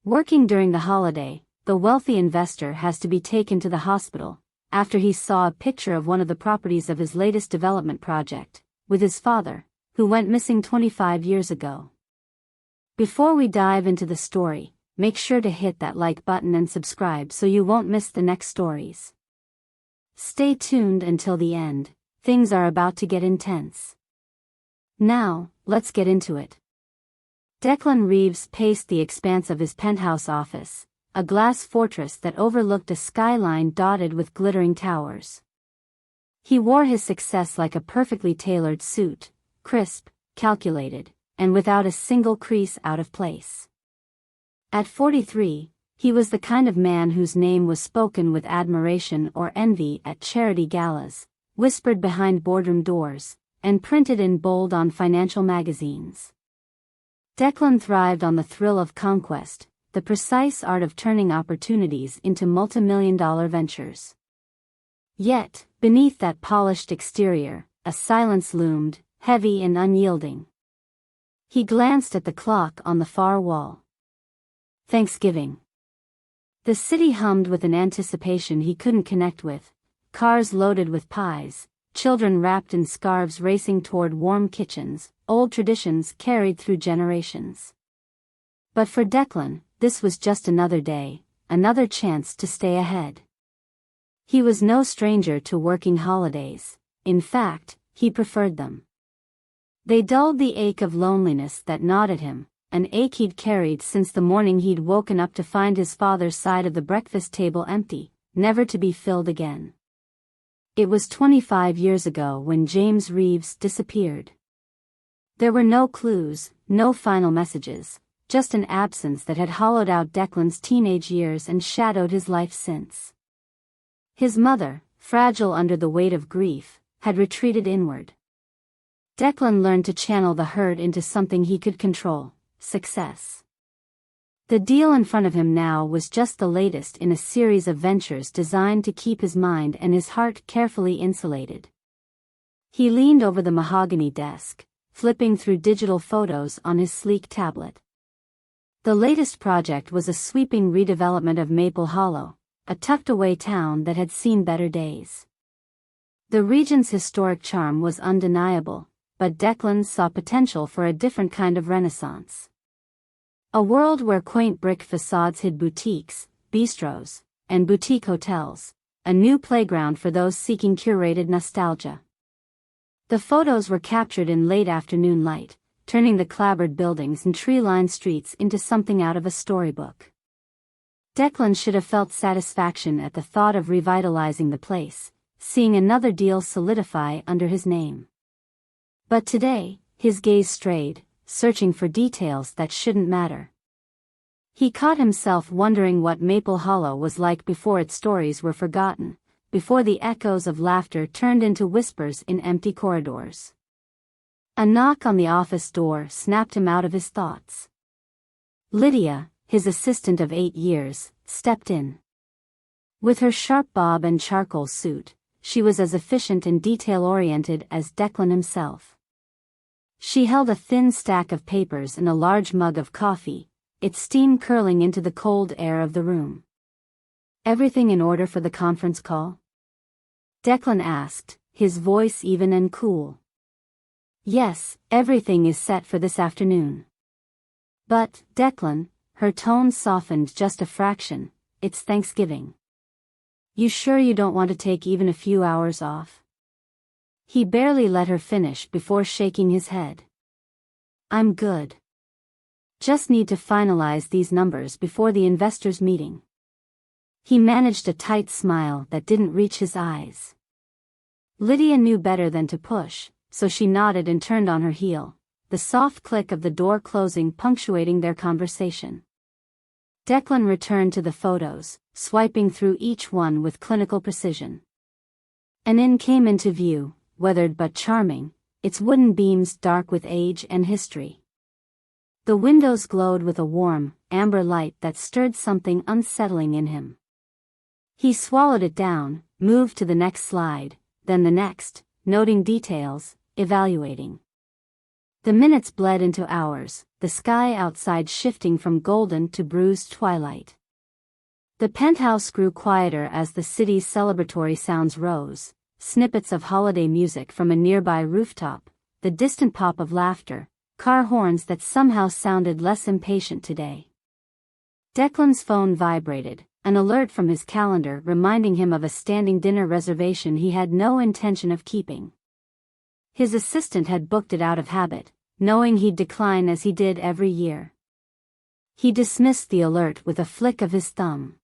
Working during the holiday, the wealthy investor has to be taken to the hospital after he saw a picture of one of the properties of his latest development project, with his father, who went missing 25 years ago. Before we dive into the story, make sure to hit that like button and subscribe so you won't miss the next stories. Stay tuned until the end, things are about to get intense. Now, let's get into it. Declan Reeves paced the expanse of his penthouse office, a glass fortress that overlooked a skyline dotted with glittering towers. He wore his success like a perfectly tailored suit, crisp, calculated, and without a single crease out of place. At 43, he was the kind of man whose name was spoken with admiration or envy at charity galas, whispered behind boardroom doors, and printed in bold on financial magazines. Declan thrived on the thrill of conquest, the precise art of turning opportunities into multimillion-dollar ventures. Yet, beneath that polished exterior, a silence loomed, heavy and unyielding. He glanced at the clock on the far wall. Thanksgiving. The city hummed with an anticipation he couldn't connect with, cars loaded with pies, children wrapped in scarves racing toward warm kitchens, old traditions carried through generations. But for Declan, this was just another day, another chance to stay ahead. He was no stranger to working holidays. In fact, he preferred them. They dulled the ache of loneliness that gnawed at him, an ache he'd carried since the morning he'd woken up to find his father's side of the breakfast table empty, never to be filled again. It was 25 years ago when James Reeves disappeared. There were no clues, no final messages, just an absence that had hollowed out Declan's teenage years and shadowed his life since. His mother, fragile under the weight of grief, had retreated inward. Declan learned to channel the hurt into something he could control: success. The deal in front of him now was just the latest in a series of ventures designed to keep his mind and his heart carefully insulated. He leaned over the mahogany desk, flipping through digital photos on his sleek tablet. The latest project was a sweeping redevelopment of Maple Hollow, a tucked-away town that had seen better days. The region's historic charm was undeniable, but Declan saw potential for a different kind of renaissance. A world where quaint brick facades hid boutiques, bistros, and boutique hotels, a new playground for those seeking curated nostalgia. The photos were captured in late afternoon light, turning the clapboard buildings and tree-lined streets into something out of a storybook. Declan should have felt satisfaction at the thought of revitalizing the place, seeing another deal solidify under his name. But today, his gaze strayed, searching for details that shouldn't matter. He caught himself wondering what Maple Hollow was like before its stories were forgotten, before the echoes of laughter turned into whispers in empty corridors. A knock on the office door snapped him out of his thoughts. Lydia, his assistant of 8 years, stepped in. With her sharp bob and charcoal suit, she was as efficient and detail-oriented as Declan himself. She held a thin stack of papers and a large mug of coffee, its steam curling into the cold air of the room. "Everything in order for the conference call?" Declan asked, his voice even and cool. "Yes, everything is set for this afternoon." "But, Declan," her tone softened just a fraction, "it's Thanksgiving. You sure you don't want to take even a few hours off?" He barely let her finish before shaking his head. "I'm good. Just need to finalize these numbers before the investors' meeting." He managed a tight smile that didn't reach his eyes. Lydia knew better than to push, so she nodded and turned on her heel, the soft click of the door closing punctuating their conversation. Declan returned to the photos, swiping through each one with clinical precision. An inn came into view, weathered but charming, its wooden beams dark with age and history. The windows glowed with a warm, amber light that stirred something unsettling in him. He swallowed it down, moved to the next slide, then the next, noting details, evaluating. The minutes bled into hours, the sky outside shifting from golden to bruised twilight. The penthouse grew quieter as the city's celebratory sounds rose, snippets of holiday music from a nearby rooftop, the distant pop of laughter, car horns that somehow sounded less impatient today. Declan's phone vibrated, an alert from his calendar reminding him of a standing dinner reservation he had no intention of keeping. His assistant had booked it out of habit, knowing he'd decline as he did every year. He dismissed the alert with a flick of his thumb.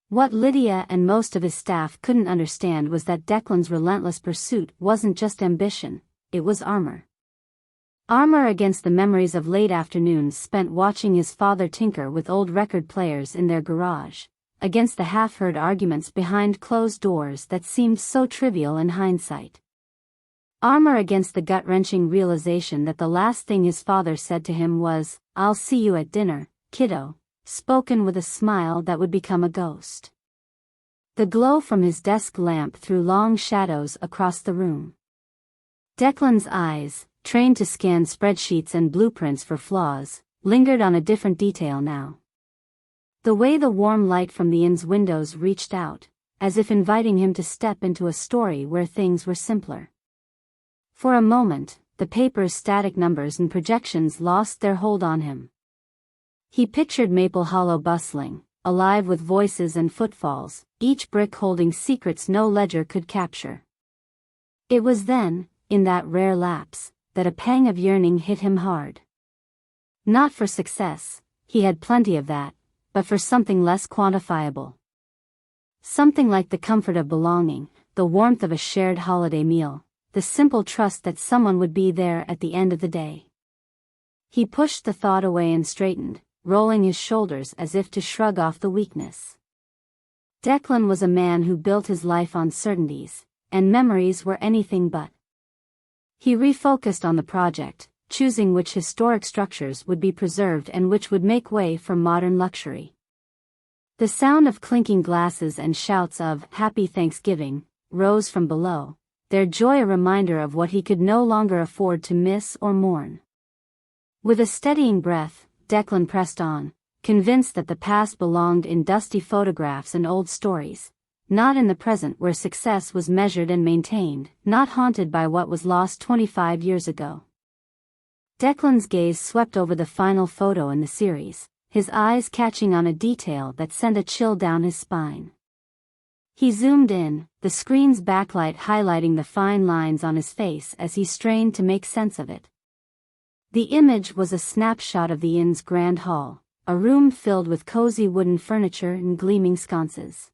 What Lydia and most of his staff couldn't understand was that Declan's relentless pursuit wasn't just ambition, it was armor. Armor against the memories of late afternoons spent watching his father tinker with old record players in their garage, against the half-heard arguments behind closed doors that seemed so trivial in hindsight. Armor against the gut-wrenching realization that the last thing his father said to him was, "I'll see you at dinner, kiddo," spoken with a smile that would become a ghost. The glow from his desk lamp threw long shadows across the room. Declan's eyes, trained to scan spreadsheets and blueprints for flaws, lingered on a different detail now. The way the warm light from the inn's windows reached out, as if inviting him to step into a story where things were simpler. For a moment, the paper's static numbers and projections lost their hold on him. He pictured Maple Hollow bustling, alive with voices and footfalls, each brick holding secrets no ledger could capture. It was then, in that rare lapse, that a pang of yearning hit him hard. Not for success, he had plenty of that, but for something less quantifiable. Something like the comfort of belonging, the warmth of a shared holiday meal, the simple trust that someone would be there at the end of the day. He pushed the thought away and straightened, rolling his shoulders as if to shrug off the weakness. Declan was a man who built his life on certainties, and memories were anything but. He refocused on the project, choosing which historic structures would be preserved and which would make way for modern luxury. The sound of clinking glasses and shouts of "Happy Thanksgiving" rose from below, their joy a reminder of what he could no longer afford to miss or mourn. With a steadying breath, Declan pressed on, convinced that the past belonged in dusty photographs and old stories, not in the present where success was measured and maintained, not haunted by what was lost 25 years ago. Declan's gaze swept over the final photo in the series, his eyes catching on a detail that sent a chill down his spine. He zoomed in, the screen's backlight highlighting the fine lines on his face as he strained to make sense of it. The image was a snapshot of the inn's grand hall, a room filled with cozy wooden furniture and gleaming sconces.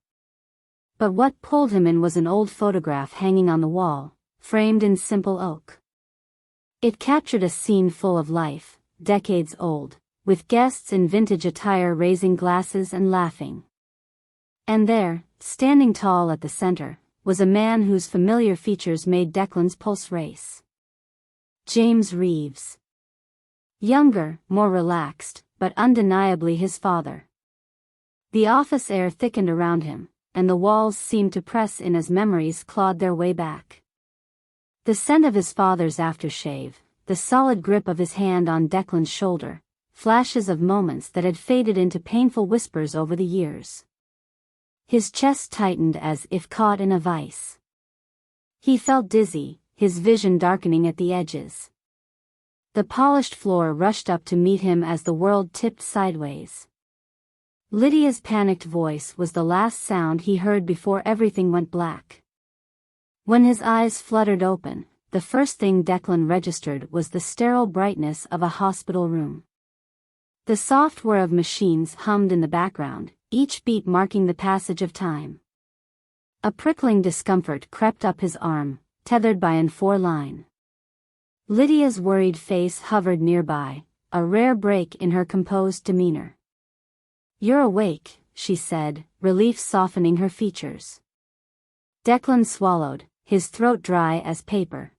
But what pulled him in was an old photograph hanging on the wall, framed in simple oak. It captured a scene full of life, decades old, with guests in vintage attire raising glasses and laughing. And there, standing tall at the center, was a man whose familiar features made Declan's pulse race. James Reeves. Younger, more relaxed, but undeniably his father. The office air thickened around him, and the walls seemed to press in as memories clawed their way back. The scent of his father's aftershave, the solid grip of his hand on Declan's shoulder, flashes of moments that had faded into painful whispers over the years. His chest tightened as if caught in a vice. He felt dizzy, his vision darkening at the edges. The polished floor rushed up to meet him as the world tipped sideways. Lydia's panicked voice was the last sound he heard before everything went black. When his eyes fluttered open, the first thing Declan registered was the sterile brightness of a hospital room. The soft whir of machines hummed in the background, each beat marking the passage of time. A prickling discomfort crept up his arm, tethered by an four line. Lydia's worried face hovered nearby, a rare break in her composed demeanor. "You're awake," she said, relief softening her features. Declan swallowed, his throat dry as paper.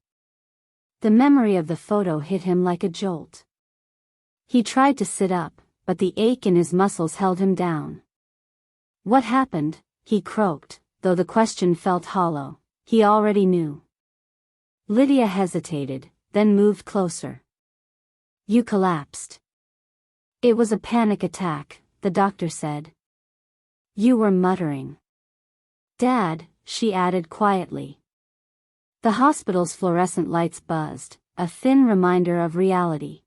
The memory of the photo hit him like a jolt. He tried to sit up, but the ache in his muscles held him down. "What happened?" he croaked, though the question felt hollow. He already knew. Lydia hesitated, then moved closer. You collapsed. It was a panic attack, the doctor said. You were muttering. Dad, she added quietly. The hospital's fluorescent lights buzzed, a thin reminder of reality.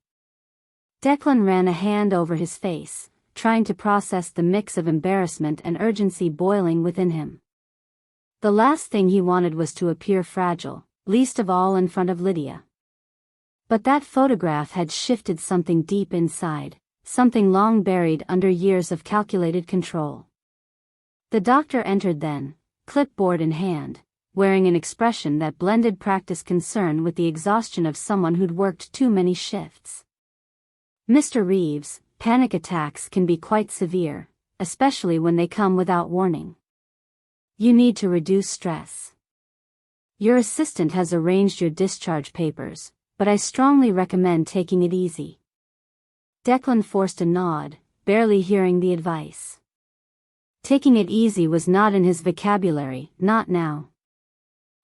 Declan ran a hand over his face, trying to process the mix of embarrassment and urgency boiling within him. The last thing he wanted was to appear fragile, least of all in front of Lydia. But that photograph had shifted something deep inside, something long buried under years of calculated control. The doctor entered then, clipboard in hand, wearing an expression that blended practiced concern with the exhaustion of someone who'd worked too many shifts. Mr. Reeves, panic attacks can be quite severe, especially when they come without warning. You need to reduce stress. Your assistant has arranged your discharge papers, but I strongly recommend taking it easy. Declan forced a nod, barely hearing the advice. Taking it easy was not in his vocabulary, not now.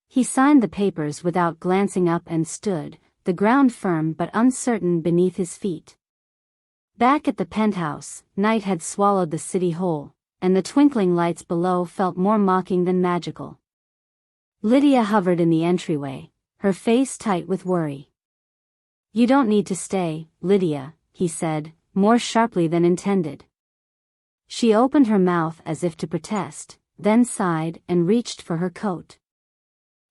He signed the papers without glancing up and stood, the ground firm but uncertain beneath his feet. Back at the penthouse, night had swallowed the city whole, and the twinkling lights below felt more mocking than magical. Lydia hovered in the entryway, her face tight with worry. You don't need to stay, Lydia, he said, more sharply than intended. She opened her mouth as if to protest, then sighed and reached for her coat.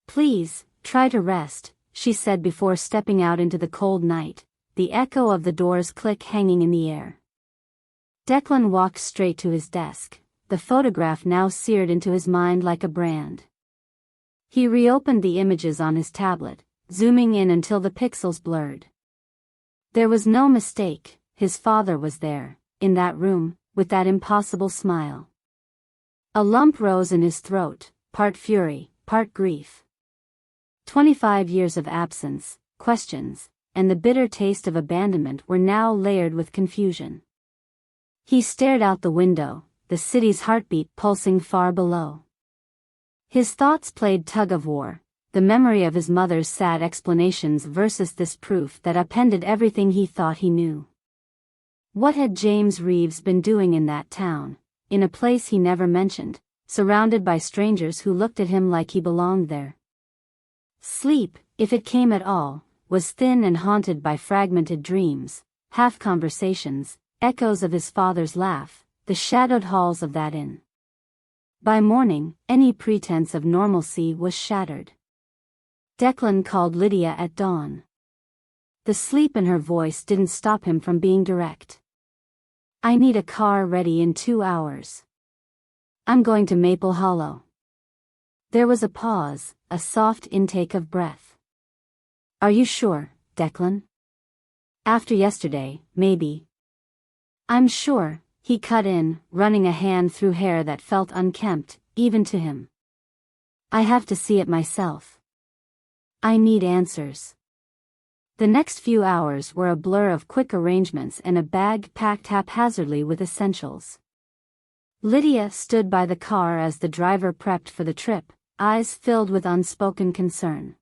Please, try to rest, she said before stepping out into the cold night, the echo of the door's click hanging in the air. Declan walked straight to his desk, the photograph now seared into his mind like a brand. He reopened the images on his tablet, zooming in until the pixels blurred. There was no mistake, his father was there, in that room, with that impossible smile. A lump rose in his throat, part fury, part grief. 25 years of absence, questions, and the bitter taste of abandonment were now layered with confusion. He stared out the window, the city's heartbeat pulsing far below. His thoughts played tug-of-war, the memory of his mother's sad explanations versus this proof that upended everything he thought he knew. What had James Reeves been doing in that town, in a place he never mentioned, surrounded by strangers who looked at him like he belonged there? Sleep, if it came at all, was thin and haunted by fragmented dreams, half-conversations, echoes of his father's laugh, the shadowed halls of that inn. By morning, any pretense of normalcy was shattered. Declan called Lydia at dawn. The sleep in her voice didn't stop him from being direct. I need a car ready in 2 hours. I'm going to Maple Hollow. There was a pause, a soft intake of breath. Are you sure, Declan? After yesterday, maybe. I'm sure, he cut in, running a hand through hair that felt unkempt, even to him. I have to see it myself. I need answers. The next few hours were a blur of quick arrangements and a bag packed haphazardly with essentials. Lydia stood by the car as the driver prepped for the trip, eyes filled with unspoken concern.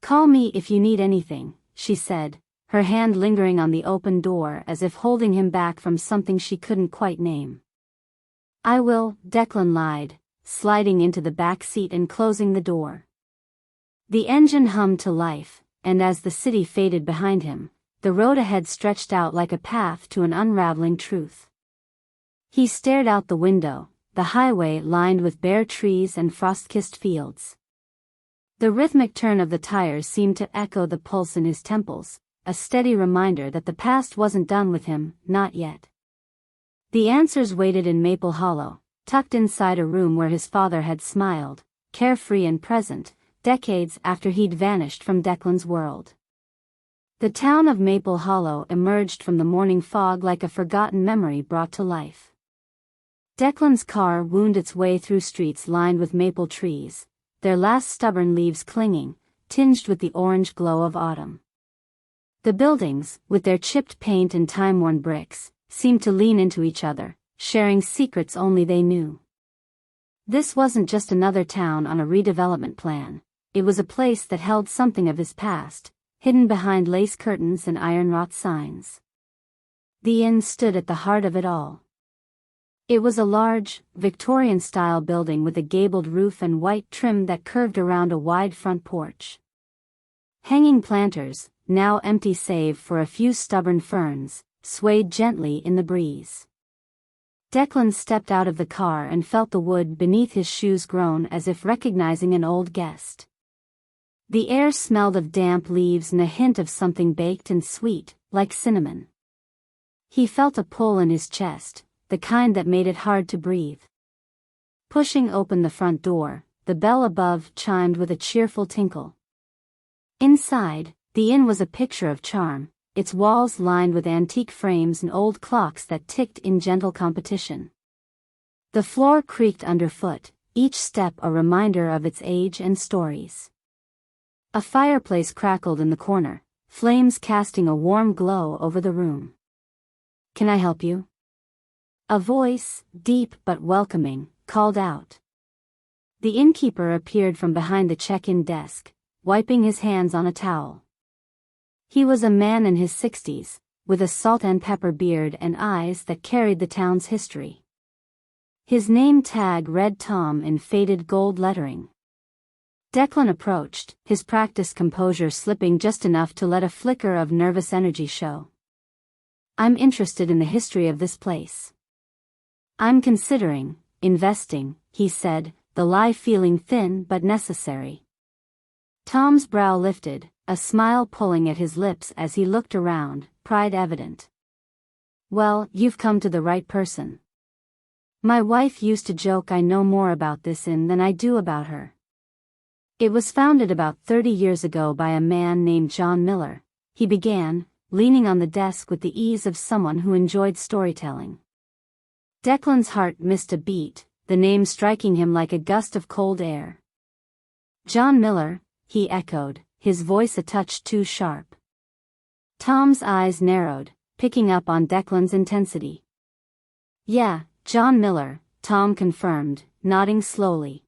Call me if you need anything, she said, her hand lingering on the open door as if holding him back from something she couldn't quite name. I will, Declan lied, sliding into the back seat and closing the door. The engine hummed to life, and as the city faded behind him, the road ahead stretched out like a path to an unraveling truth. He stared out the window, the highway lined with bare trees and frost-kissed fields. The rhythmic turn of the tires seemed to echo the pulse in his temples, a steady reminder that the past wasn't done with him, not yet. The answers waited in Maple Hollow, tucked inside a room where his father had smiled, carefree and present, decades after he'd vanished from Declan's world. The town of Maple Hollow emerged from the morning fog like a forgotten memory brought to life. Declan's car wound its way through streets lined with maple trees, their last stubborn leaves clinging, tinged with the orange glow of autumn. The buildings, with their chipped paint and time-worn bricks, seemed to lean into each other, sharing secrets only they knew. This wasn't just another town on a redevelopment plan. It was a place that held something of his past, hidden behind lace curtains and iron-wrought signs. The inn stood at the heart of it all. It was a large, Victorian-style building with a gabled roof and white trim that curved around a wide front porch. Hanging planters, now empty save for a few stubborn ferns, swayed gently in the breeze. Declan stepped out of the car and felt the wood beneath his shoes groan as if recognizing an old guest. The air smelled of damp leaves and a hint of something baked and sweet, like cinnamon. He felt a pull in his chest, the kind that made it hard to breathe. Pushing open the front door, the bell above chimed with a cheerful tinkle. Inside, the inn was a picture of charm, its walls lined with antique frames and old clocks that ticked in gentle competition. The floor creaked underfoot, each step a reminder of its age and stories. A fireplace crackled in the corner, flames casting a warm glow over the room. "Can I help you?" A voice, deep but welcoming, called out. The innkeeper appeared from behind the check-in desk, wiping his hands on a towel. He was a man in his 60s, with a salt and pepper beard and eyes that carried the town's history. His name tag read Tom in faded gold lettering. Declan approached, his practiced composure slipping just enough to let a flicker of nervous energy show. "I'm interested in the history of this place. I'm considering investing," he said, the lie feeling thin but necessary. Tom's brow lifted, a smile pulling at his lips as he looked around, pride evident. "Well, you've come to the right person. My wife used to joke I know more about this inn than I do about her. It was founded about 30 years ago by a man named John Miller," he began, leaning on the desk with the ease of someone who enjoyed storytelling. Declan's heart missed a beat, the name striking him like a gust of cold air. "John Miller," he echoed, his voice a touch too sharp. Tom's eyes narrowed, picking up on Declan's intensity. "Yeah, John Miller," Tom confirmed, nodding slowly.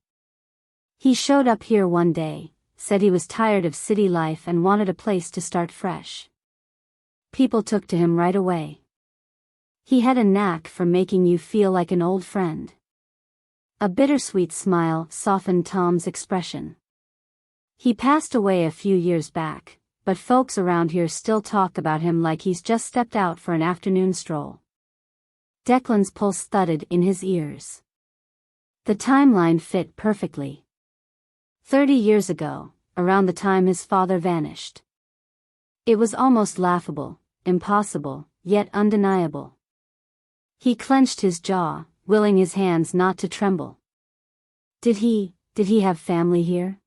"He showed up here one day, said he was tired of city life and wanted a place to start fresh. People took to him right away. He had a knack for making you feel like an old friend." A bittersweet smile softened Tom's expression. "He passed away a few years back, but folks around here still talk about him like he's just stepped out for an afternoon stroll." Declan's pulse thudded in his ears. The timeline fit perfectly. 30 years ago, around the time his father vanished. It was almost laughable, impossible, yet undeniable. He clenched his jaw, willing his hands not to tremble. Did he have family here?"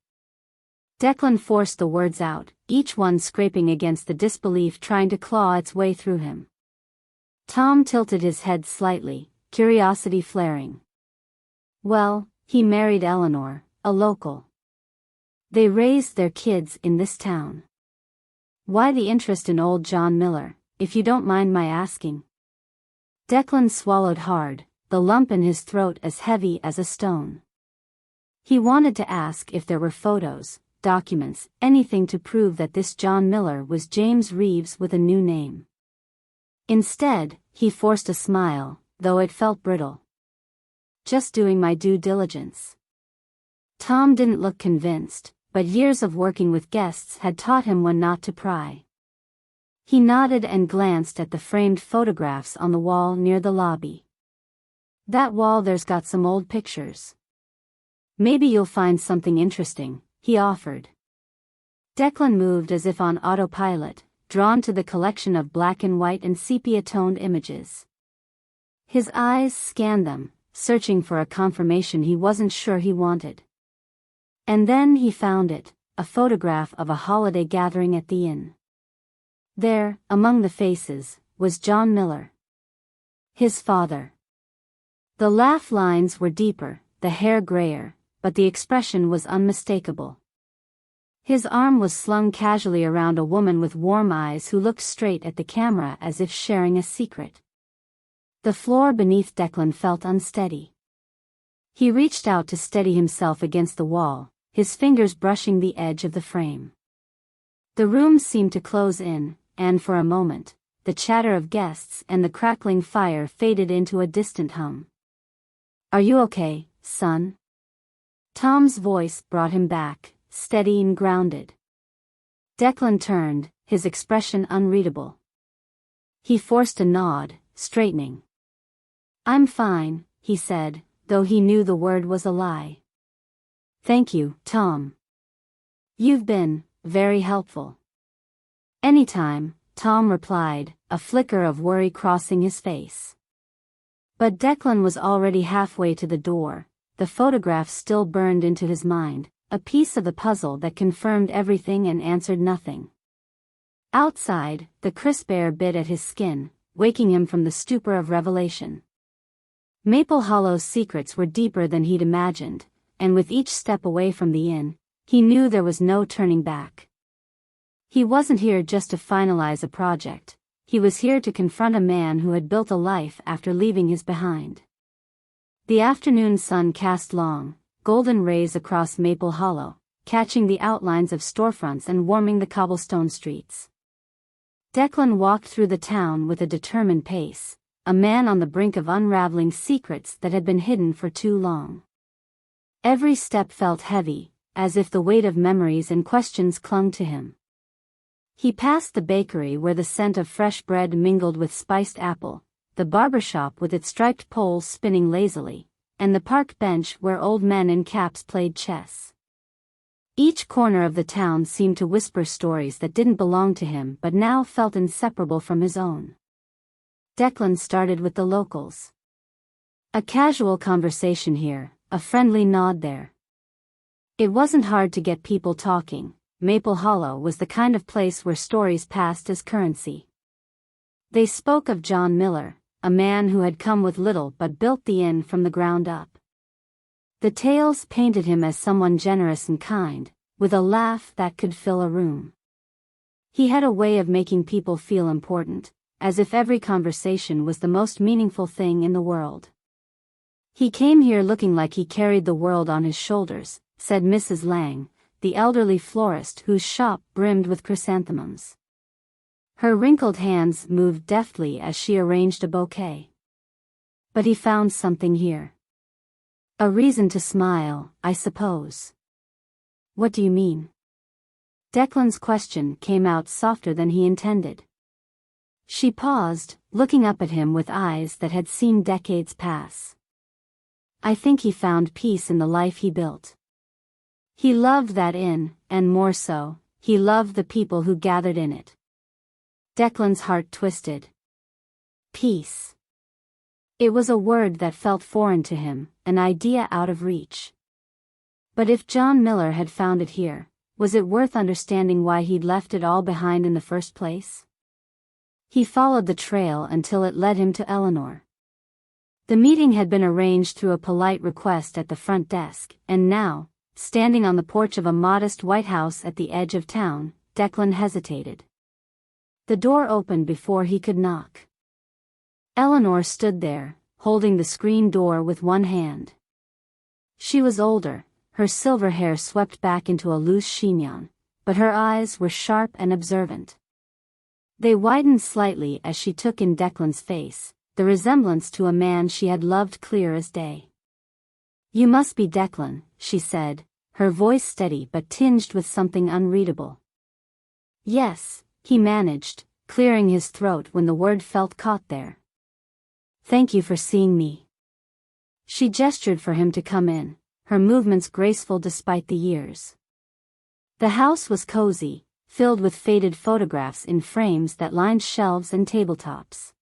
Declan forced the words out, each one scraping against the disbelief trying to claw its way through him. Tom tilted his head slightly, curiosity flaring. "Well, he married Eleanor, a local. They raised their kids in this town." "Why the interest in old John Miller, if you don't mind my asking?" Declan swallowed hard, the lump in his throat as heavy as a stone. He wanted to ask if there were photos, documents, anything to prove that this John Miller was James Reeves with a new name. Instead, he forced a smile, though it felt brittle. "Just doing my due diligence." Tom didn't look convinced, but years of working with guests had taught him when not to pry. He nodded and glanced at the framed photographs on the wall near the lobby. "That wall there's got some old pictures. Maybe you'll find something interesting," he offered. Declan moved as if on autopilot, drawn to the collection of black and white and sepia-toned images. His eyes scanned them, searching for a confirmation he wasn't sure he wanted. And then he found it, a photograph of a holiday gathering at the inn. There, among the faces, was John Miller. His father. The laugh lines were deeper, the hair grayer, but the expression was unmistakable. His arm was slung casually around a woman with warm eyes who looked straight at the camera as if sharing a secret. The floor beneath Declan felt unsteady. He reached out to steady himself against the wall, his fingers brushing the edge of the frame. The room seemed to close in, and for a moment, the chatter of guests and the crackling fire faded into a distant hum. "Are you okay, son?" Tom's voice brought him back, steady and grounded. Declan turned, his expression unreadable. He forced a nod, straightening. "I'm fine," he said, though he knew the word was a lie. "Thank you, Tom. You've been very helpful." "Anytime," Tom replied, a flicker of worry crossing his face. But Declan was already halfway to the door, the photograph still burned into his mind, a piece of the puzzle that confirmed everything and answered nothing. Outside, the crisp air bit at his skin, waking him from the stupor of revelation. Maple Hollow's secrets were deeper than he'd imagined, and with each step away from the inn, he knew there was no turning back. He wasn't here just to finalize a project, he was here to confront a man who had built a life after leaving his behind. The afternoon sun cast long, golden rays across Maple Hollow, catching the outlines of storefronts and warming the cobblestone streets. Declan walked through the town with a determined pace, a man on the brink of unraveling secrets that had been hidden for too long. Every step felt heavy, as if the weight of memories and questions clung to him. He passed the bakery where the scent of fresh bread mingled with spiced apple, the barber shop with its striped poles spinning lazily, and the park bench where old men in caps played chess. Each corner of the town seemed to whisper stories that didn't belong to him but now felt inseparable from his own. Declan started with the locals. A casual conversation here, a friendly nod there. It wasn't hard to get people talking. Maple Hollow was the kind of place where stories passed as currency. They spoke of John Miller, a man who had come with little but built the inn from the ground up. The tales painted him as someone generous and kind, with a laugh that could fill a room. He had a way of making people feel important, as if every conversation was the most meaningful thing in the world. "He came here looking like he carried the world on his shoulders," said Mrs. Lang, the elderly florist whose shop brimmed with chrysanthemums. Her wrinkled hands moved deftly as she arranged a bouquet. "But he found something here. A reason to smile, I suppose." "What do you mean?" Declan's question came out softer than he intended. She paused, looking up at him with eyes that had seen decades pass. "I think he found peace in the life he built. He loved that inn, and more so, he loved the people who gathered in it." Declan's heart twisted. Peace. It was a word that felt foreign to him, an idea out of reach. But if John Miller had found it here, was it worth understanding why he'd left it all behind in the first place? He followed the trail until it led him to Eleanor. The meeting had been arranged through a polite request at the front desk, and now, standing on the porch of a modest white house at the edge of town, Declan hesitated. The door opened before he could knock. Eleanor stood there, holding the screen door with one hand. She was older, her silver hair swept back into a loose chignon, but her eyes were sharp and observant. They widened slightly as she took in Declan's face, the resemblance to a man she had loved clear as day. "You must be Declan," she said, her voice steady but tinged with something unreadable. "Yes," he managed, clearing his throat when the word felt caught there. "Thank you for seeing me." She gestured for him to come in, her movements graceful despite the years. The house was cozy, filled with faded photographs in frames that lined shelves and tabletops.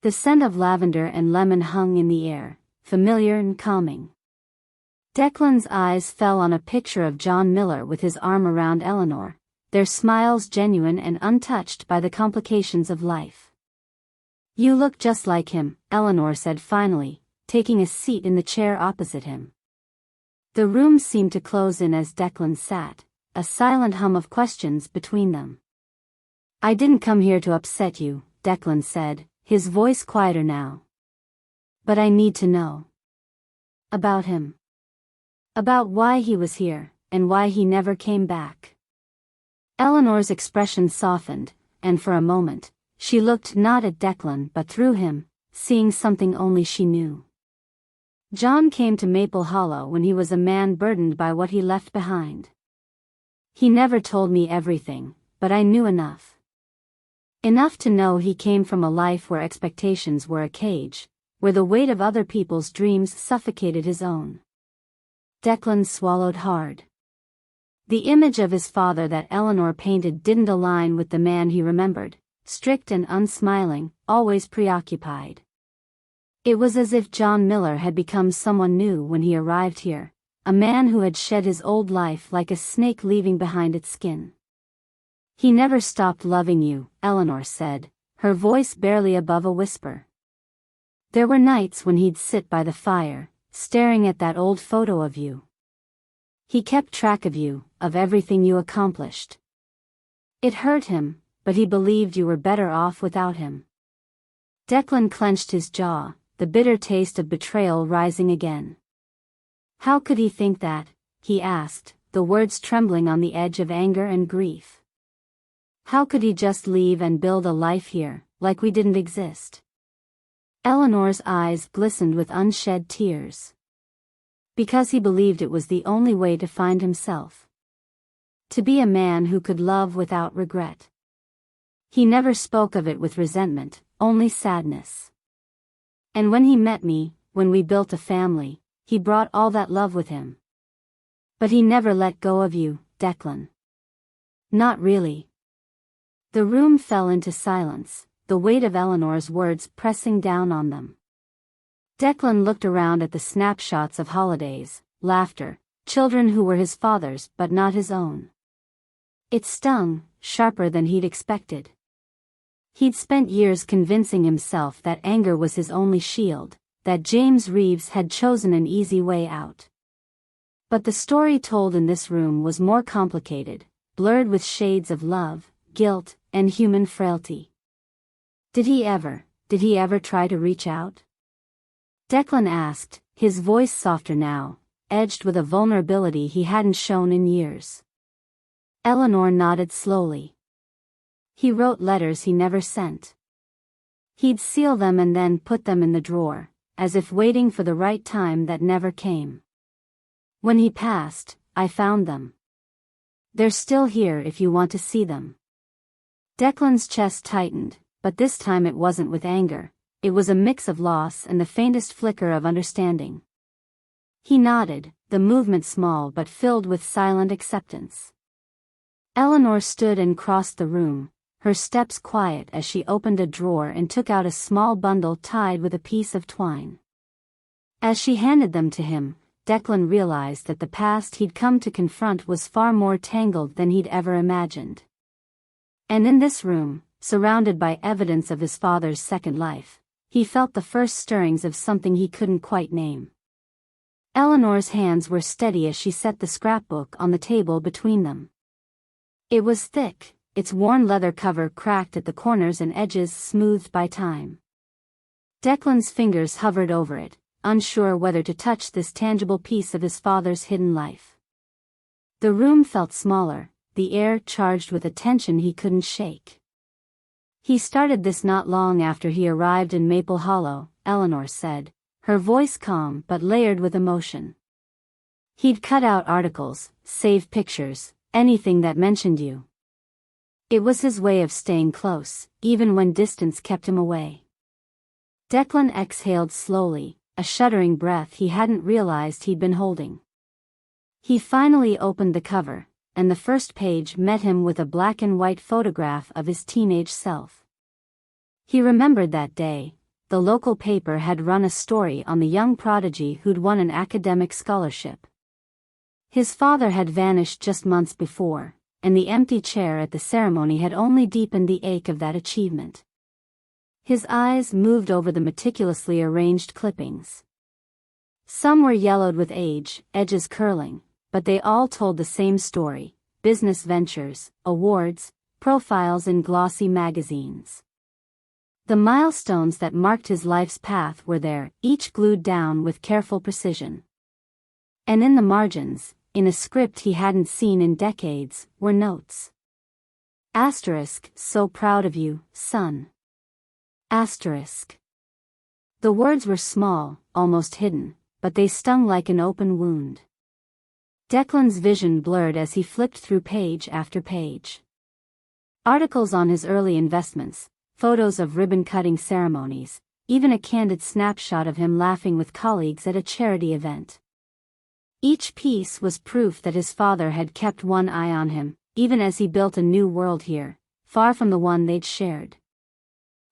The scent of lavender and lemon hung in the air, familiar and calming. Declan's eyes fell on a picture of John Miller with his arm around Eleanor, their smiles genuine and untouched by the complications of life. "You look just like him," Eleanor said finally, taking a seat in the chair opposite him. The room seemed to close in as Declan sat, a silent hum of questions between them. "I didn't come here to upset you," Declan said, his voice quieter now. "But I need to know. About him. About why he was here, and why he never came back." Eleanor's expression softened, and for a moment, she looked not at Declan but through him, seeing something only she knew. John came to Maple Hollow when he was a man burdened by what he left behind. He never told me everything, but I knew enough. Enough to know he came from a life where expectations were a cage, where the weight of other people's dreams suffocated his own. Declan swallowed hard. The image of his father that Eleanor painted didn't align with the man he remembered, strict and unsmiling, always preoccupied. It was as if John Miller had become someone new when he arrived here, a man who had shed his old life like a snake leaving behind its skin. "He never stopped loving you," Eleanor said, her voice barely above a whisper. "There were nights when he'd sit by the fire, staring at that old photo of you. He kept track of you, of everything you accomplished. It hurt him, but he believed you were better off without him." Declan clenched his jaw, the bitter taste of betrayal rising again. "How could he think that?" he asked, the words trembling on the edge of anger and grief. "How could he just leave and build a life here, like we didn't exist?" Eleanor's eyes glistened with unshed tears. "Because he believed it was the only way to find himself. To be a man who could love without regret. He never spoke of it with resentment, only sadness. And when he met me, when we built a family, he brought all that love with him. But he never let go of you, Declan." "Not really." The room fell into silence, the weight of Eleanor's words pressing down on them. Declan looked around at the snapshots of holidays, laughter, children who were his father's but not his own. It stung, sharper than he'd expected. He'd spent years convincing himself that anger was his only shield, that James Reeves had chosen an easy way out. But the story told in this room was more complicated, blurred with shades of love, guilt, and human frailty. Did he ever try to reach out?" Declan asked, his voice softer now, edged with a vulnerability he hadn't shown in years. Eleanor nodded slowly. "He wrote letters he never sent. He'd seal them and then put them in the drawer, as if waiting for the right time that never came. When he passed, I found them. They're still here if you want to see them." Declan's chest tightened, but this time it wasn't with anger, it was a mix of loss and the faintest flicker of understanding. He nodded, the movement small but filled with silent acceptance. Eleanor stood and crossed the room, her steps quiet as she opened a drawer and took out a small bundle tied with a piece of twine. As she handed them to him, Declan realized that the past he'd come to confront was far more tangled than he'd ever imagined. And in this room, surrounded by evidence of his father's second life, he felt the first stirrings of something he couldn't quite name. Eleanor's hands were steady as she set the scrapbook on the table between them. It was thick, its worn leather cover cracked at the corners and edges smoothed by time. Declan's fingers hovered over it, unsure whether to touch this tangible piece of his father's hidden life. The room felt smaller, the air charged with a tension he couldn't shake. "He started this not long after he arrived in Maple Hollow," Eleanor said, her voice calm but layered with emotion. "He'd cut out articles, save pictures, anything that mentioned you. It was his way of staying close, even when distance kept him away." Declan exhaled slowly, a shuddering breath he hadn't realized he'd been holding. He finally opened the cover, and the first page met him with a black and white photograph of his teenage self. He remembered that day. The local paper had run a story on the young prodigy who'd won an academic scholarship. His father had vanished just months before, and the empty chair at the ceremony had only deepened the ache of that achievement. His eyes moved over the meticulously arranged clippings. Some were yellowed with age, edges curling, but they all told the same story: business ventures, awards, profiles in glossy magazines. The milestones that marked his life's path were there, each glued down with careful precision. And in the margins, in a script he hadn't seen in decades, were notes. Asterisk, so proud of you, son. Asterisk. The words were small, almost hidden, but they stung like an open wound. Declan's vision blurred as he flipped through page after page. Articles on his early investments, photos of ribbon-cutting ceremonies, even a candid snapshot of him laughing with colleagues at a charity event. Each piece was proof that his father had kept one eye on him, even as he built a new world here, far from the one they'd shared.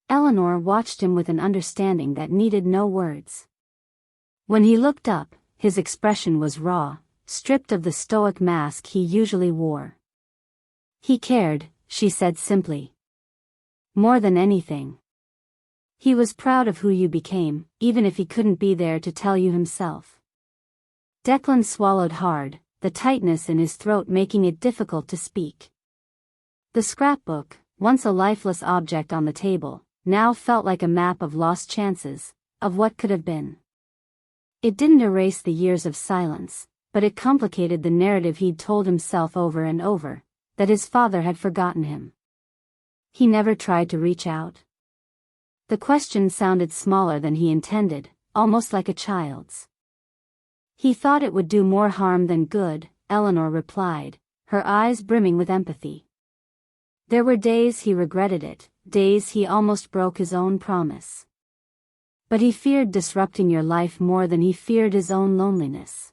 Eleanor watched him with an understanding that needed no words. When he looked up, his expression was raw, stripped of the stoic mask he usually wore. He cared, she said simply. More than anything. He was proud of who you became, even if he couldn't be there to tell you himself. Declan swallowed hard, the tightness in his throat making it difficult to speak. The scrapbook, once a lifeless object on the table, now felt like a map of lost chances, of what could have been. It didn't erase the years of silence, but it complicated the narrative he'd told himself over and over, that his father had forgotten him. He never tried to reach out. The question sounded smaller than he intended, almost like a child's. He thought it would do more harm than good, Eleanor replied, her eyes brimming with empathy. There were days he regretted it, days he almost broke his own promise. But he feared disrupting your life more than he feared his own loneliness.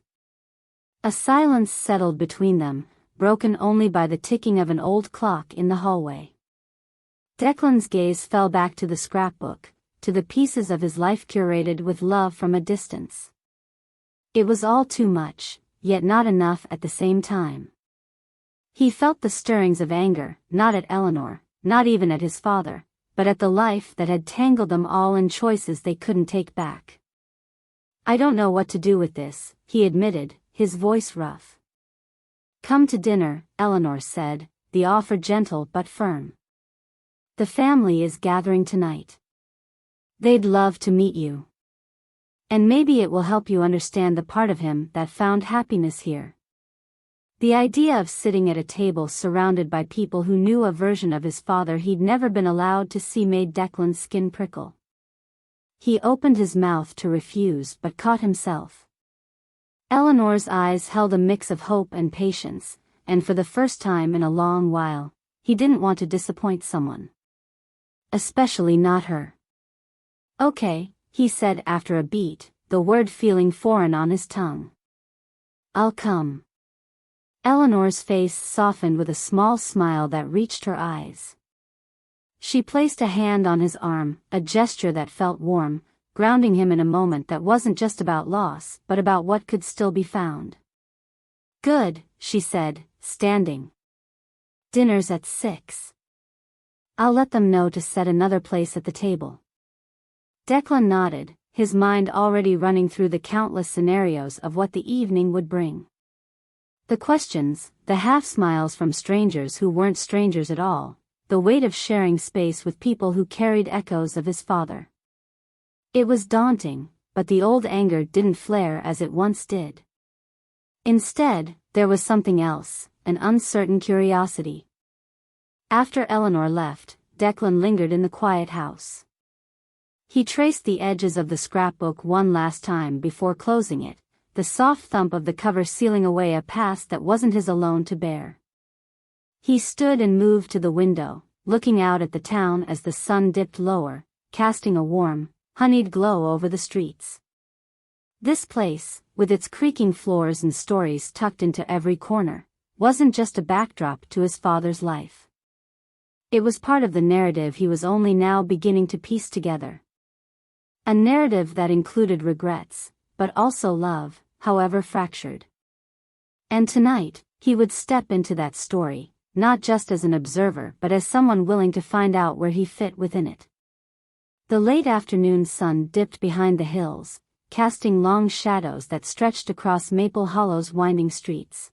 A silence settled between them, broken only by the ticking of an old clock in the hallway. Declan's gaze fell back to the scrapbook, to the pieces of his life curated with love from a distance. It was all too much, yet not enough at the same time. He felt the stirrings of anger, not at Eleanor, not even at his father, but at the life that had tangled them all in choices they couldn't take back. I don't know what to do with this, he admitted, his voice rough. Come to dinner, Eleanor said, the offer gentle but firm. The family is gathering tonight. They'd love to meet you. And maybe it will help you understand the part of him that found happiness here. The idea of sitting at a table surrounded by people who knew a version of his father he'd never been allowed to see made Declan's skin prickle. He opened his mouth to refuse but caught himself. Eleanor's eyes held a mix of hope and patience, and for the first time in a long while, he didn't want to disappoint someone. Especially not her. Okay, he said after a beat, the word feeling foreign on his tongue. I'll come. Eleanor's face softened with a small smile that reached her eyes. She placed a hand on his arm, a gesture that felt warm, grounding him in a moment that wasn't just about loss, but about what could still be found. Good, she said, standing. Dinner's at 6. I'll let them know to set another place at the table. Declan nodded, his mind already running through the countless scenarios of what the evening would bring. The questions, the half-smiles from strangers who weren't strangers at all, the weight of sharing space with people who carried echoes of his father. It was daunting, but the old anger didn't flare as it once did. Instead, there was something else, an uncertain curiosity. After Eleanor left, Declan lingered in the quiet house. He traced the edges of the scrapbook one last time before closing it, the soft thump of the cover sealing away a past that wasn't his alone to bear. He stood and moved to the window, looking out at the town as the sun dipped lower, casting a warm, honeyed glow over the streets. This place, with its creaking floors and stories tucked into every corner, wasn't just a backdrop to his father's life. It was part of the narrative he was only now beginning to piece together. A narrative that included regrets, but also love, however fractured. And tonight, he would step into that story, not just as an observer but as someone willing to find out where he fit within it. The late afternoon sun dipped behind the hills, casting long shadows that stretched across Maple Hollow's winding streets.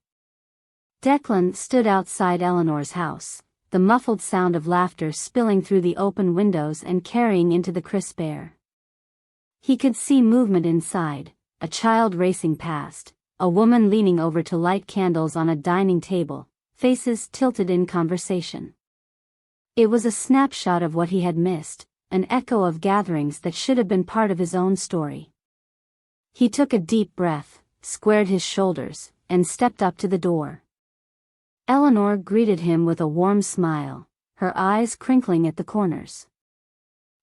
Declan stood outside Eleanor's house, the muffled sound of laughter spilling through the open windows and carrying into the crisp air. He could see movement inside, a child racing past, a woman leaning over to light candles on a dining table, faces tilted in conversation. It was a snapshot of what he had missed, an echo of gatherings that should have been part of his own story. He took a deep breath, squared his shoulders, and stepped up to the door. Eleanor greeted him with a warm smile, her eyes crinkling at the corners.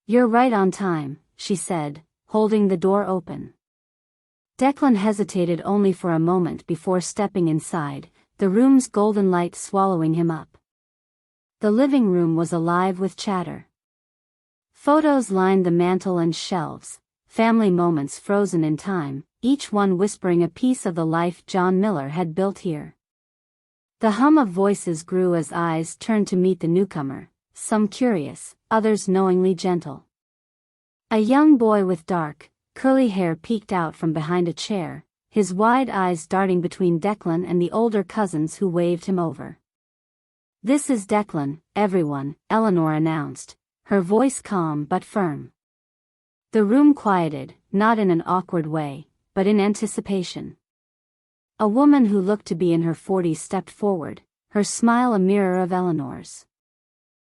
"You're right on time," she said, holding the door open. Declan hesitated only for a moment before stepping inside, the room's golden light swallowing him up. The living room was alive with chatter. Photos lined the mantel and shelves, family moments frozen in time, each one whispering a piece of the life John Miller had built here. The hum of voices grew as eyes turned to meet the newcomer, some curious, others knowingly gentle. A young boy with dark, curly hair peeked out from behind a chair, his wide eyes darting between Declan and the older cousins who waved him over. "This is Declan, everyone," Eleanor announced, her voice calm but firm. The room quieted, not in an awkward way, but in anticipation. A woman who looked to be in her 40s stepped forward, her smile a mirror of Eleanor's.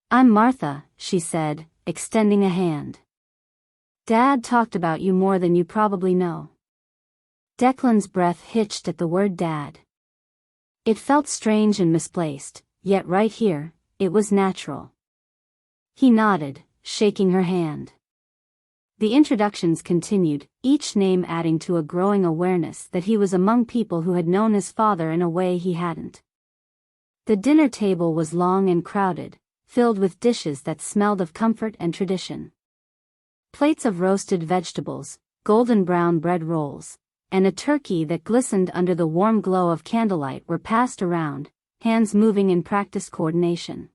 "I'm Martha," she said, extending a hand. "Dad talked about you more than you probably know." Declan's breath hitched at the word dad. It felt strange and misplaced, yet right here, it was natural. He nodded, shaking her hand. The introductions continued, each name adding to a growing awareness that he was among people who had known his father in a way he hadn't. The dinner table was long and crowded, filled with dishes that smelled of comfort and tradition. Plates of roasted vegetables, golden brown bread rolls, and a turkey that glistened under the warm glow of candlelight were passed around, hands moving in practiced coordination.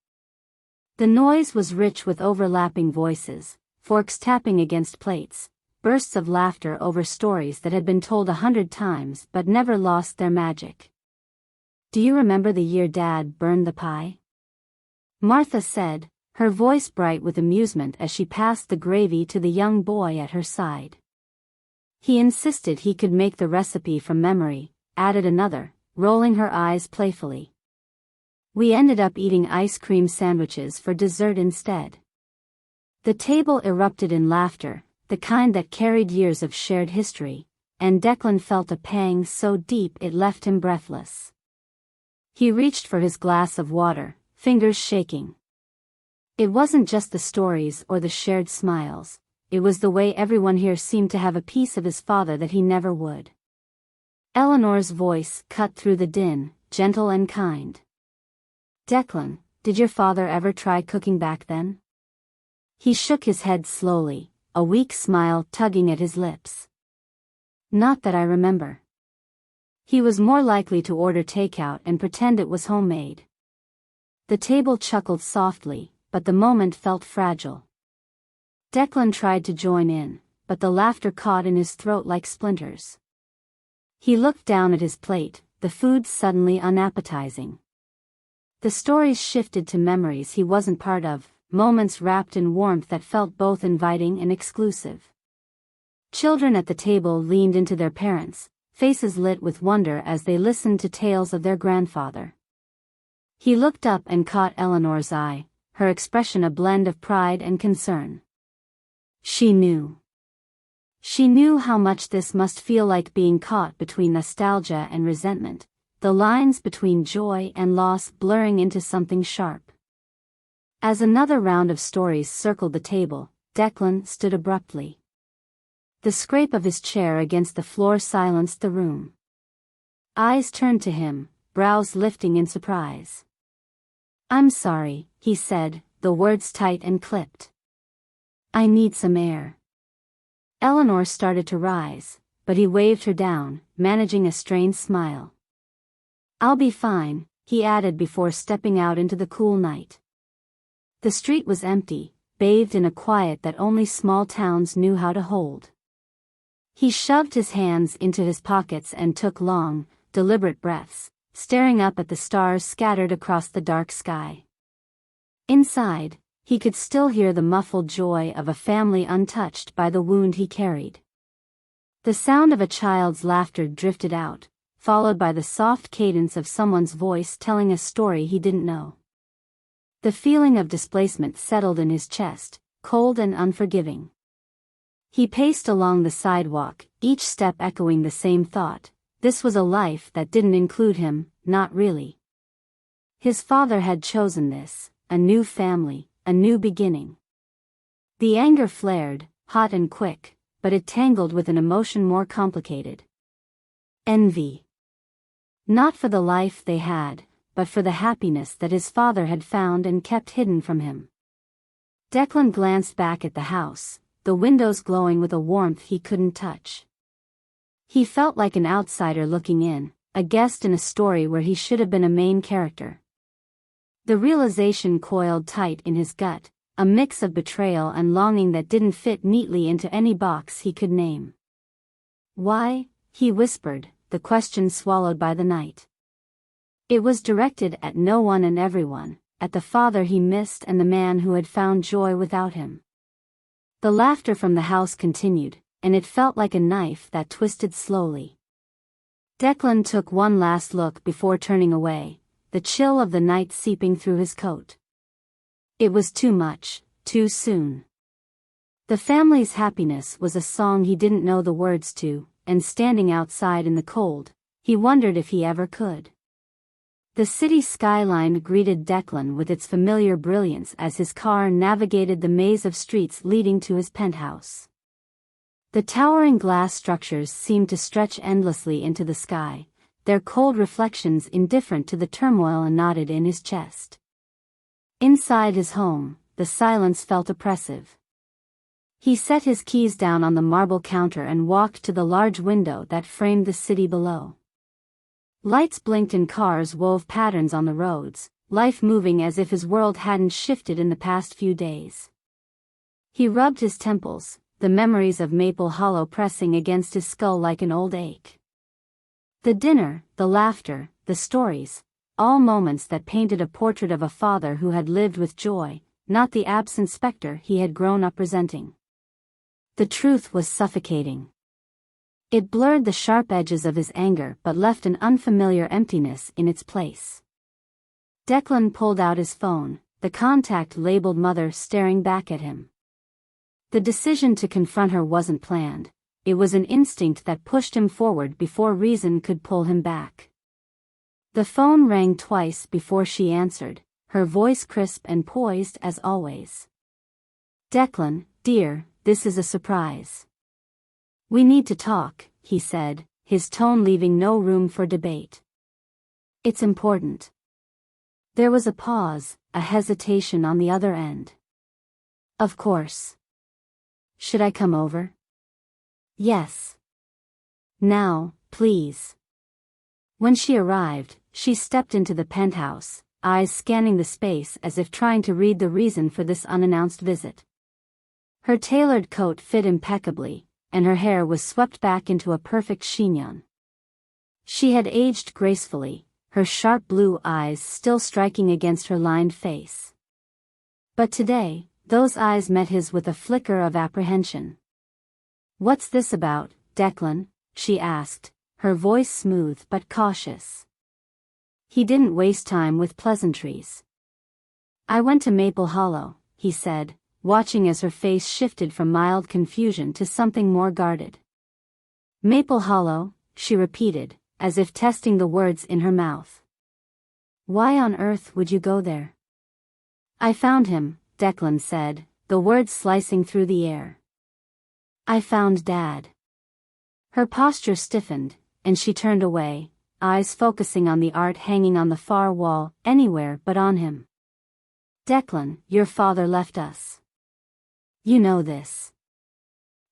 The noise was rich with overlapping voices, forks tapping against plates, bursts of laughter over stories that had been told 100 times but never lost their magic. "Do you remember the year Dad burned the pie?" Martha said, her voice bright with amusement as she passed the gravy to the young boy at her side. He insisted he could make the recipe from memory, added another, rolling her eyes playfully. "We ended up eating ice cream sandwiches for dessert instead." The table erupted in laughter, the kind that carried years of shared history, and Declan felt a pang so deep it left him breathless. He reached for his glass of water, fingers shaking. It wasn't just the stories or the shared smiles, it was the way everyone here seemed to have a piece of his father that he never would. Eleanor's voice cut through the din, gentle and kind. "Declan, did your father ever try cooking back then?" He shook his head slowly, a weak smile tugging at his lips. "Not that I remember." He was more likely to order takeout and pretend it was homemade. The table chuckled softly, but the moment felt fragile. Declan tried to join in, but the laughter caught in his throat like splinters. He looked down at his plate, the food suddenly unappetizing. The stories shifted to memories he wasn't part of, moments wrapped in warmth that felt both inviting and exclusive. Children at the table leaned into their parents, faces lit with wonder as they listened to tales of their grandfather. He looked up and caught Eleanor's eye, her expression a blend of pride and concern. She knew. She knew how much this must feel like being caught between nostalgia and resentment, the lines between joy and loss blurring into something sharp. As another round of stories circled the table, Declan stood abruptly. The scrape of his chair against the floor silenced the room. Eyes turned to him, brows lifting in surprise. "I'm sorry," he said, the words tight and clipped. "I need some air." Eleanor started to rise, but he waved her down, managing a strained smile. "I'll be fine," he added before stepping out into the cool night. The street was empty, bathed in a quiet that only small towns knew how to hold. He shoved his hands into his pockets and took long, deliberate breaths, staring up at the stars scattered across the dark sky. Inside, he could still hear the muffled joy of a family untouched by the wound he carried. The sound of a child's laughter drifted out, followed by the soft cadence of someone's voice telling a story he didn't know. The feeling of displacement settled in his chest, cold and unforgiving. He paced along the sidewalk, each step echoing the same thought. This was a life that didn't include him, not really. His father had chosen this, a new family, a new beginning. The anger flared, hot and quick, but it tangled with an emotion more complicated. Envy. Not for the life they had, but for the happiness that his father had found and kept hidden from him. Declan glanced back at the house, the windows glowing with a warmth he couldn't touch. He felt like an outsider looking in, a guest in a story where he should have been a main character. The realization coiled tight in his gut, a mix of betrayal and longing that didn't fit neatly into any box he could name. Why? He whispered, the question swallowed by the night. It was directed at no one and everyone, at the father he missed and the man who had found joy without him. The laughter from the house continued, and it felt like a knife that twisted slowly. Declan took one last look before turning away, the chill of the night seeping through his coat. It was too much, too soon. The family's happiness was a song he didn't know the words to, and standing outside in the cold, he wondered if he ever could. The city skyline greeted Declan with its familiar brilliance as his car navigated the maze of streets leading to his penthouse. The towering glass structures seemed to stretch endlessly into the sky, their cold reflections indifferent to the turmoil knotted in his chest. Inside his home, the silence felt oppressive. He set his keys down on the marble counter and walked to the large window that framed the city below. Lights blinked and cars wove patterns on the roads, life moving as if his world hadn't shifted in the past few days. He rubbed his temples, the memories of Maple Hollow pressing against his skull like an old ache. The dinner, the laughter, the stories, all moments that painted a portrait of a father who had lived with joy, not the absent specter he had grown up resenting. The truth was suffocating. It blurred the sharp edges of his anger but left an unfamiliar emptiness in its place. Declan pulled out his phone, the contact labeled mother staring back at him. The decision to confront her wasn't planned, it was an instinct that pushed him forward before reason could pull him back. The phone rang twice before she answered, her voice crisp and poised as always. Declan, dear, this is a surprise. We need to talk, he said, his tone leaving no room for debate. It's important. There was a pause, a hesitation on the other end. Of course. Should I come over? Yes. Now, please. When she arrived, she stepped into the penthouse, eyes scanning the space as if trying to read the reason for this unannounced visit. Her tailored coat fit impeccably, and her hair was swept back into a perfect chignon. She had aged gracefully, her sharp blue eyes still striking against her lined face. But today, those eyes met his with a flicker of apprehension. What's this about, Declan? She asked, her voice smooth but cautious. He didn't waste time with pleasantries. I went to Maple Hollow, he said, watching as her face shifted from mild confusion to something more guarded. Maple Hollow, she repeated, as if testing the words in her mouth. Why on earth would you go there? I found him, Declan said, the words slicing through the air. I found Dad. Her posture stiffened, and she turned away, eyes focusing on the art hanging on the far wall, anywhere but on him. Declan, your father left us. You know this.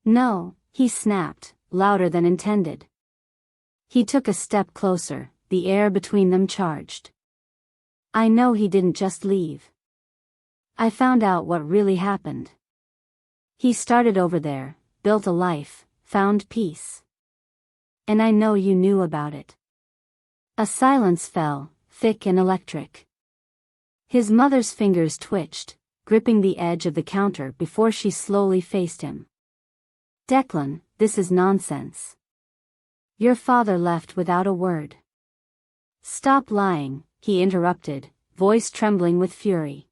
No, he snapped, louder than intended. He took a step closer, the air between them charged. I know he didn't just leave. I found out what really happened. He started over there, built a life, found peace. And I know you knew about it. A silence fell, thick and electric. His mother's fingers twitched, gripping the edge of the counter before she slowly faced him. Declan, this is nonsense. Your father left without a word. Stop lying, he interrupted, voice trembling with fury.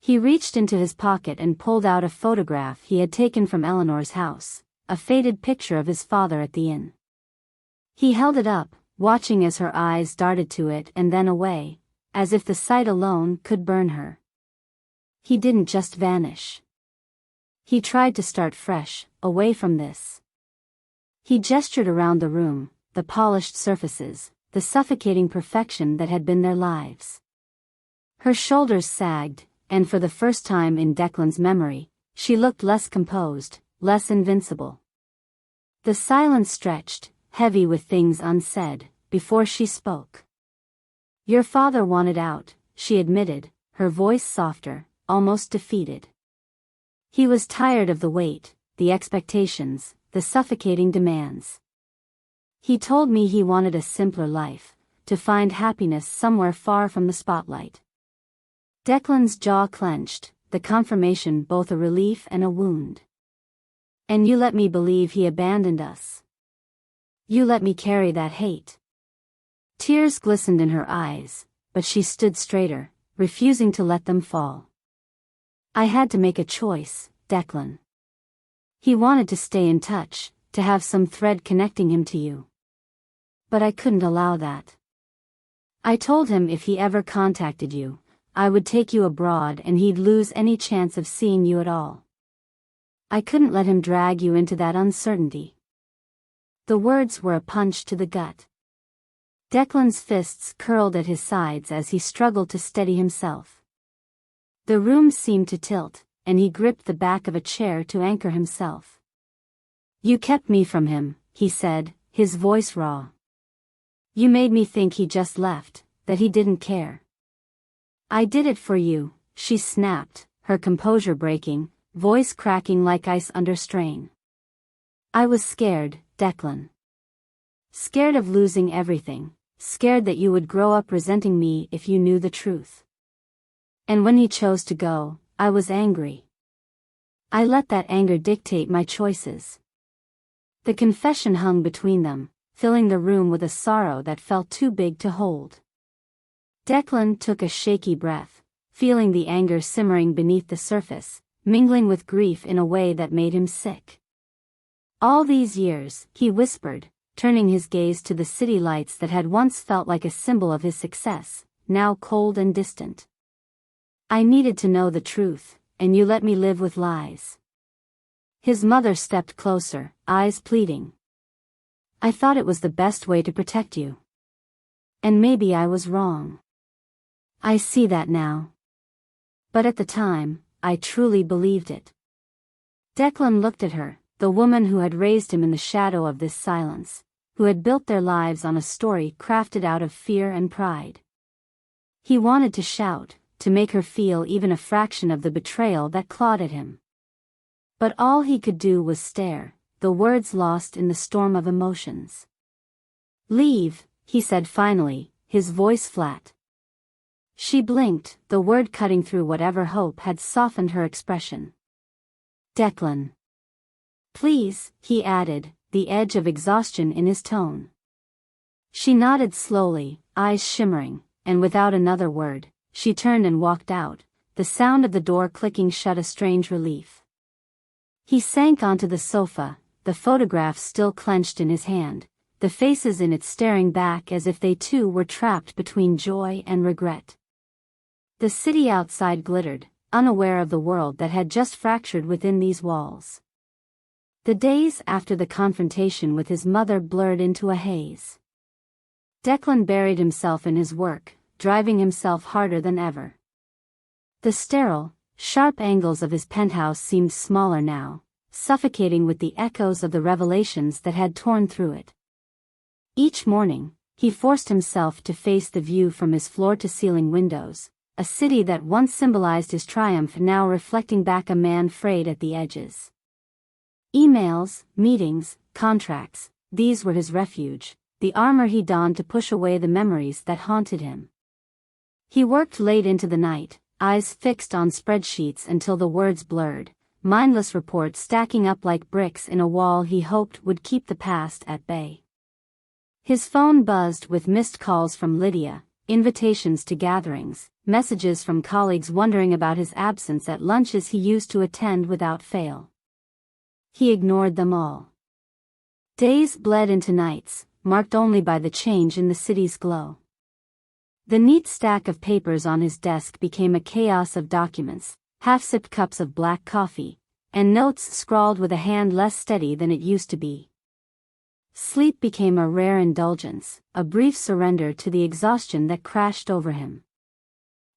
He reached into his pocket and pulled out a photograph he had taken from Eleanor's house, a faded picture of his father at the inn. He held it up, watching as her eyes darted to it and then away, as if the sight alone could burn her. He didn't just vanish. He tried to start fresh, away from this. He gestured around the room, the polished surfaces, the suffocating perfection that had been their lives. Her shoulders sagged, and for the first time in Declan's memory, she looked less composed, less invincible. The silence stretched, heavy with things unsaid, before she spoke. "Your father wanted out," she admitted, her voice softer, almost defeated. "He was tired of the weight, the expectations, the suffocating demands. He told me he wanted a simpler life, to find happiness somewhere far from the spotlight." Declan's jaw clenched, the confirmation both a relief and a wound. "And you let me believe he abandoned us. You let me carry that hate." Tears glistened in her eyes, but she stood straighter, refusing to let them fall. "I had to make a choice, Declan. He wanted to stay in touch, to have some thread connecting him to you. But I couldn't allow that. I told him if he ever contacted you, I would take you abroad and he'd lose any chance of seeing you at all. I couldn't let him drag you into that uncertainty." The words were a punch to the gut. Declan's fists curled at his sides as he struggled to steady himself. The room seemed to tilt, and he gripped the back of a chair to anchor himself. "You kept me from him," he said, his voice raw. "You made me think he just left, that he didn't care." "I did it for you," she snapped, her composure breaking, voice cracking like ice under strain. "I was scared, Declan. Scared of losing everything, scared that you would grow up resenting me if you knew the truth. And when he chose to go, I was angry. I let that anger dictate my choices." The confession hung between them, filling the room with a sorrow that felt too big to hold. Declan took a shaky breath, feeling the anger simmering beneath the surface, mingling with grief in a way that made him sick. "All these years," he whispered, turning his gaze to the city lights that had once felt like a symbol of his success, now cold and distant. "I needed to know the truth, and you let me live with lies." His mother stepped closer, eyes pleading. "I thought it was the best way to protect you. And maybe I was wrong. I see that now. But at the time, I truly believed it." Declan looked at her, the woman who had raised him in the shadow of this silence, who had built their lives on a story crafted out of fear and pride. He wanted to shout, to make her feel even a fraction of the betrayal that clawed at him. But all he could do was stare, the words lost in the storm of emotions. "Leave," he said finally, his voice flat. She blinked, the word cutting through whatever hope had softened her expression. "Declan. Please," he added, the edge of exhaustion in his tone. She nodded slowly, eyes shimmering, and without another word, she turned and walked out, the sound of the door clicking shut a strange relief. He sank onto the sofa, the photograph still clenched in his hand, the faces in it staring back as if they too were trapped between joy and regret. The city outside glittered, unaware of the world that had just fractured within these walls. The days after the confrontation with his mother blurred into a haze. Declan buried himself in his work, driving himself harder than ever. The sterile, sharp angles of his penthouse seemed smaller now, suffocating with the echoes of the revelations that had torn through it. Each morning, he forced himself to face the view from his floor-to-ceiling windows, a city that once symbolized his triumph now reflecting back a man frayed at the edges. Emails, meetings, contracts, these were his refuge, the armor he donned to push away the memories that haunted him. He worked late into the night, eyes fixed on spreadsheets until the words blurred, mindless reports stacking up like bricks in a wall he hoped would keep the past at bay. His phone buzzed with missed calls from Lydia, invitations to gatherings, messages from colleagues wondering about his absence at lunches he used to attend without fail. He ignored them all. Days bled into nights, marked only by the change in the city's glow. The neat stack of papers on his desk became a chaos of documents, half-sipped cups of black coffee, and notes scrawled with a hand less steady than it used to be. Sleep became a rare indulgence, a brief surrender to the exhaustion that crashed over him.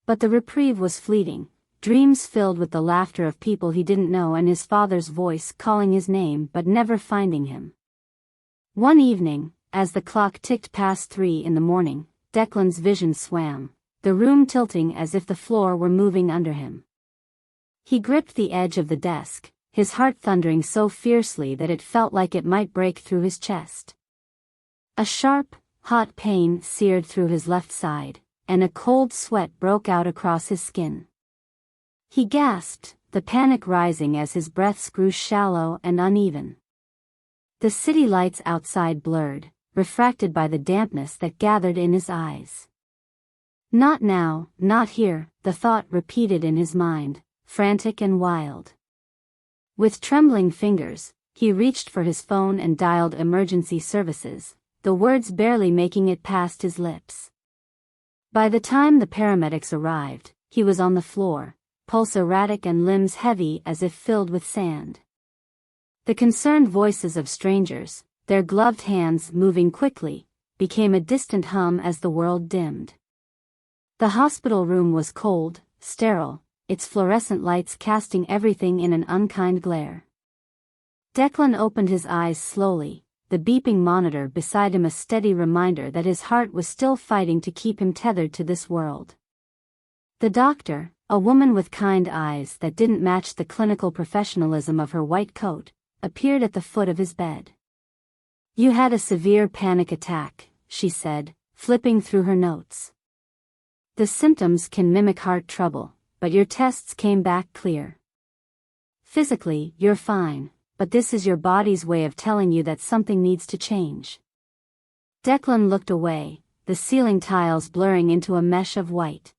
But the reprieve was fleeting, dreams filled with the laughter of people he didn't know and his father's voice calling his name but never finding him. One evening, as the clock ticked past 3 in the morning, Declan's vision swam, the room tilting as if the floor were moving under him. He gripped the edge of the desk, his heart thundering so fiercely that it felt like it might break through his chest. A sharp, hot pain seared through his left side, and a cold sweat broke out across his skin. He gasped, the panic rising as his breaths grew shallow and uneven. The city lights outside blurred, refracted by the dampness that gathered in his eyes. Not now, not here, the thought repeated in his mind, frantic and wild. With trembling fingers, he reached for his phone and dialed emergency services, the words barely making it past his lips. By the time the paramedics arrived, he was on the floor, pulse erratic and limbs heavy as if filled with sand. The concerned voices of strangers, their gloved hands moving quickly, became a distant hum as the world dimmed. The hospital room was cold, sterile, its fluorescent lights casting everything in an unkind glare. Declan opened his eyes slowly, the beeping monitor beside him a steady reminder that his heart was still fighting to keep him tethered to this world. The doctor, a woman with kind eyes that didn't match the clinical professionalism of her white coat, appeared at the foot of his bed. "You had a severe panic attack," she said, flipping through her notes. "The symptoms can mimic heart trouble, but your tests came back clear. Physically, you're fine, but this is your body's way of telling you that something needs to change." Declan looked away, the ceiling tiles blurring into a mesh of white.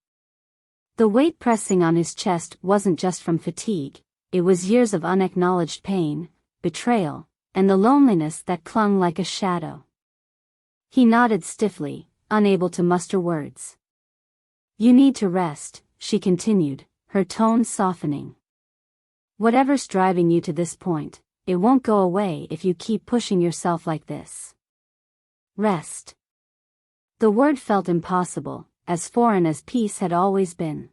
The weight pressing on his chest wasn't just from fatigue, it was years of unacknowledged pain, betrayal, and the loneliness that clung like a shadow. He nodded stiffly, unable to muster words. "You need to rest," she continued, her tone softening. "Whatever's driving you to this point, it won't go away if you keep pushing yourself like this. Rest." The word felt impossible, as foreign as peace had always been.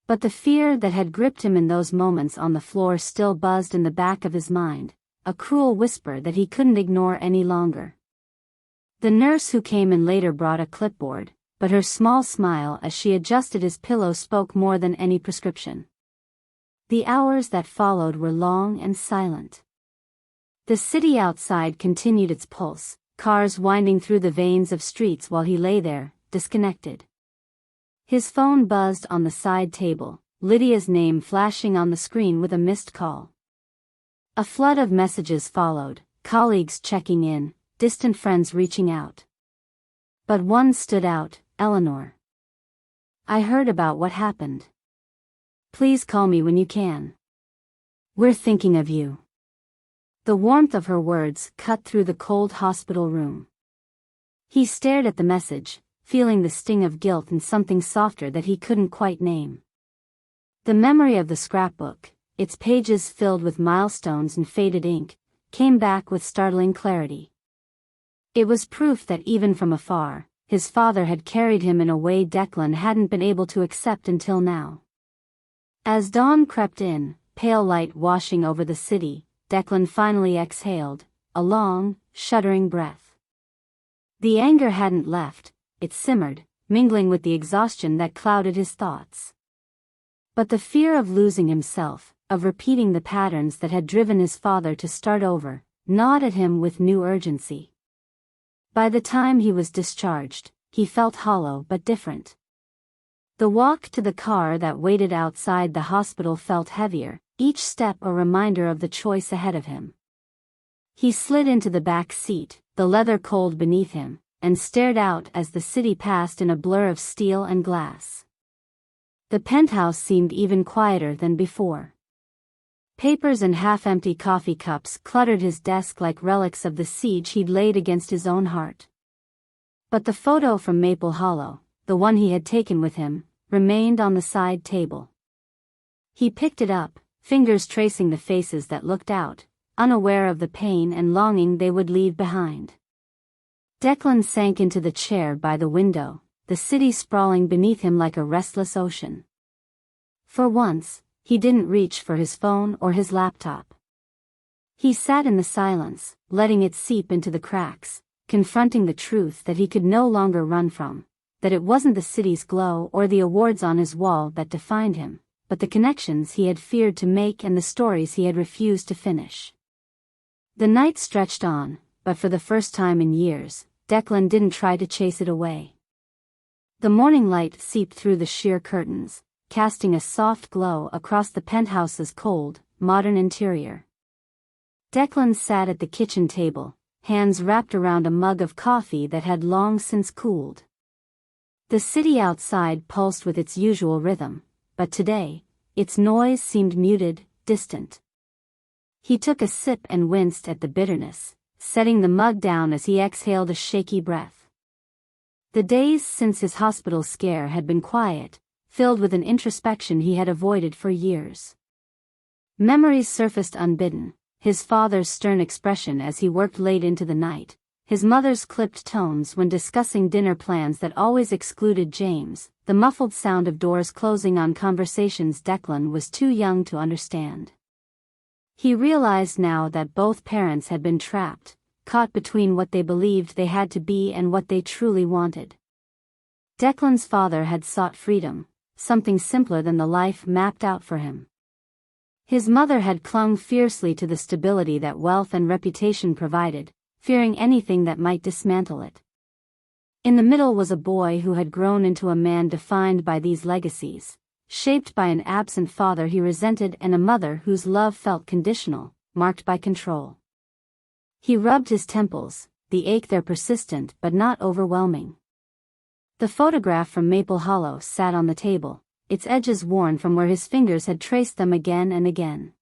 But the fear that had gripped him in those moments on the floor still buzzed in the back of his mind, a cruel whisper that he couldn't ignore any longer. The nurse who came in later brought a clipboard, but her small smile as she adjusted his pillow spoke more than any prescription. The hours that followed were long and silent. The city outside continued its pulse, cars winding through the veins of streets while he lay there, disconnected. His phone buzzed on the side table, Lydia's name flashing on the screen with a missed call. A flood of messages followed, colleagues checking in, distant friends reaching out. But one stood out, Eleanor. "I heard about what happened. Please call me when you can. We're thinking of you." The warmth of her words cut through the cold hospital room. He stared at the message, feeling the sting of guilt and something softer that he couldn't quite name. The memory of the scrapbook, its pages filled with milestones and faded ink, came back with startling clarity. It was proof that even from afar, his father had carried him in a way Declan hadn't been able to accept until now. As dawn crept in, pale light washing over the city, Declan finally exhaled, a long, shuddering breath. The anger hadn't left, it simmered, mingling with the exhaustion that clouded his thoughts. But the fear of losing himself, of repeating the patterns that had driven his father to start over, gnawed at him with new urgency. By the time he was discharged, he felt hollow but different. The walk to the car that waited outside the hospital felt heavier, each step a reminder of the choice ahead of him. He slid into the back seat, the leather cold beneath him, and stared out as the city passed in a blur of steel and glass. The penthouse seemed even quieter than before. Papers and half-empty coffee cups cluttered his desk like relics of the siege he'd laid against his own heart. But the photo from Maple Hollow, the one he had taken with him, remained on the side table. He picked it up, fingers tracing the faces that looked out, unaware of the pain and longing they would leave behind. Declan sank into the chair by the window, the city sprawling beneath him like a restless ocean. For once, he didn't reach for his phone or his laptop. He sat in the silence, letting it seep into the cracks, confronting the truth that he could no longer run from, that it wasn't the city's glow or the awards on his wall that defined him, but the connections he had feared to make and the stories he had refused to finish. The night stretched on, but for the first time in years, Declan didn't try to chase it away. The morning light seeped through the sheer curtains, casting a soft glow across the penthouse's cold, modern interior. Declan sat at the kitchen table, hands wrapped around a mug of coffee that had long since cooled. The city outside pulsed with its usual rhythm, but today, its noise seemed muted, distant. He took a sip and winced at the bitterness, setting the mug down as he exhaled a shaky breath. The days since his hospital scare had been quiet, filled with an introspection he had avoided for years. Memories surfaced unbidden, his father's stern expression as he worked late into the night, his mother's clipped tones when discussing dinner plans that always excluded James, the muffled sound of doors closing on conversations Declan was too young to understand. He realized now that both parents had been trapped, caught between what they believed they had to be and what they truly wanted. Declan's father had sought freedom, something simpler than the life mapped out for him. His mother had clung fiercely to the stability that wealth and reputation provided, fearing anything that might dismantle it. In the middle was a boy who had grown into a man defined by these legacies, shaped by an absent father he resented and a mother whose love felt conditional, marked by control. He rubbed his temples, the ache there persistent but not overwhelming. The photograph from Maple Hollow sat on the table, its edges worn from where his fingers had traced them again and again.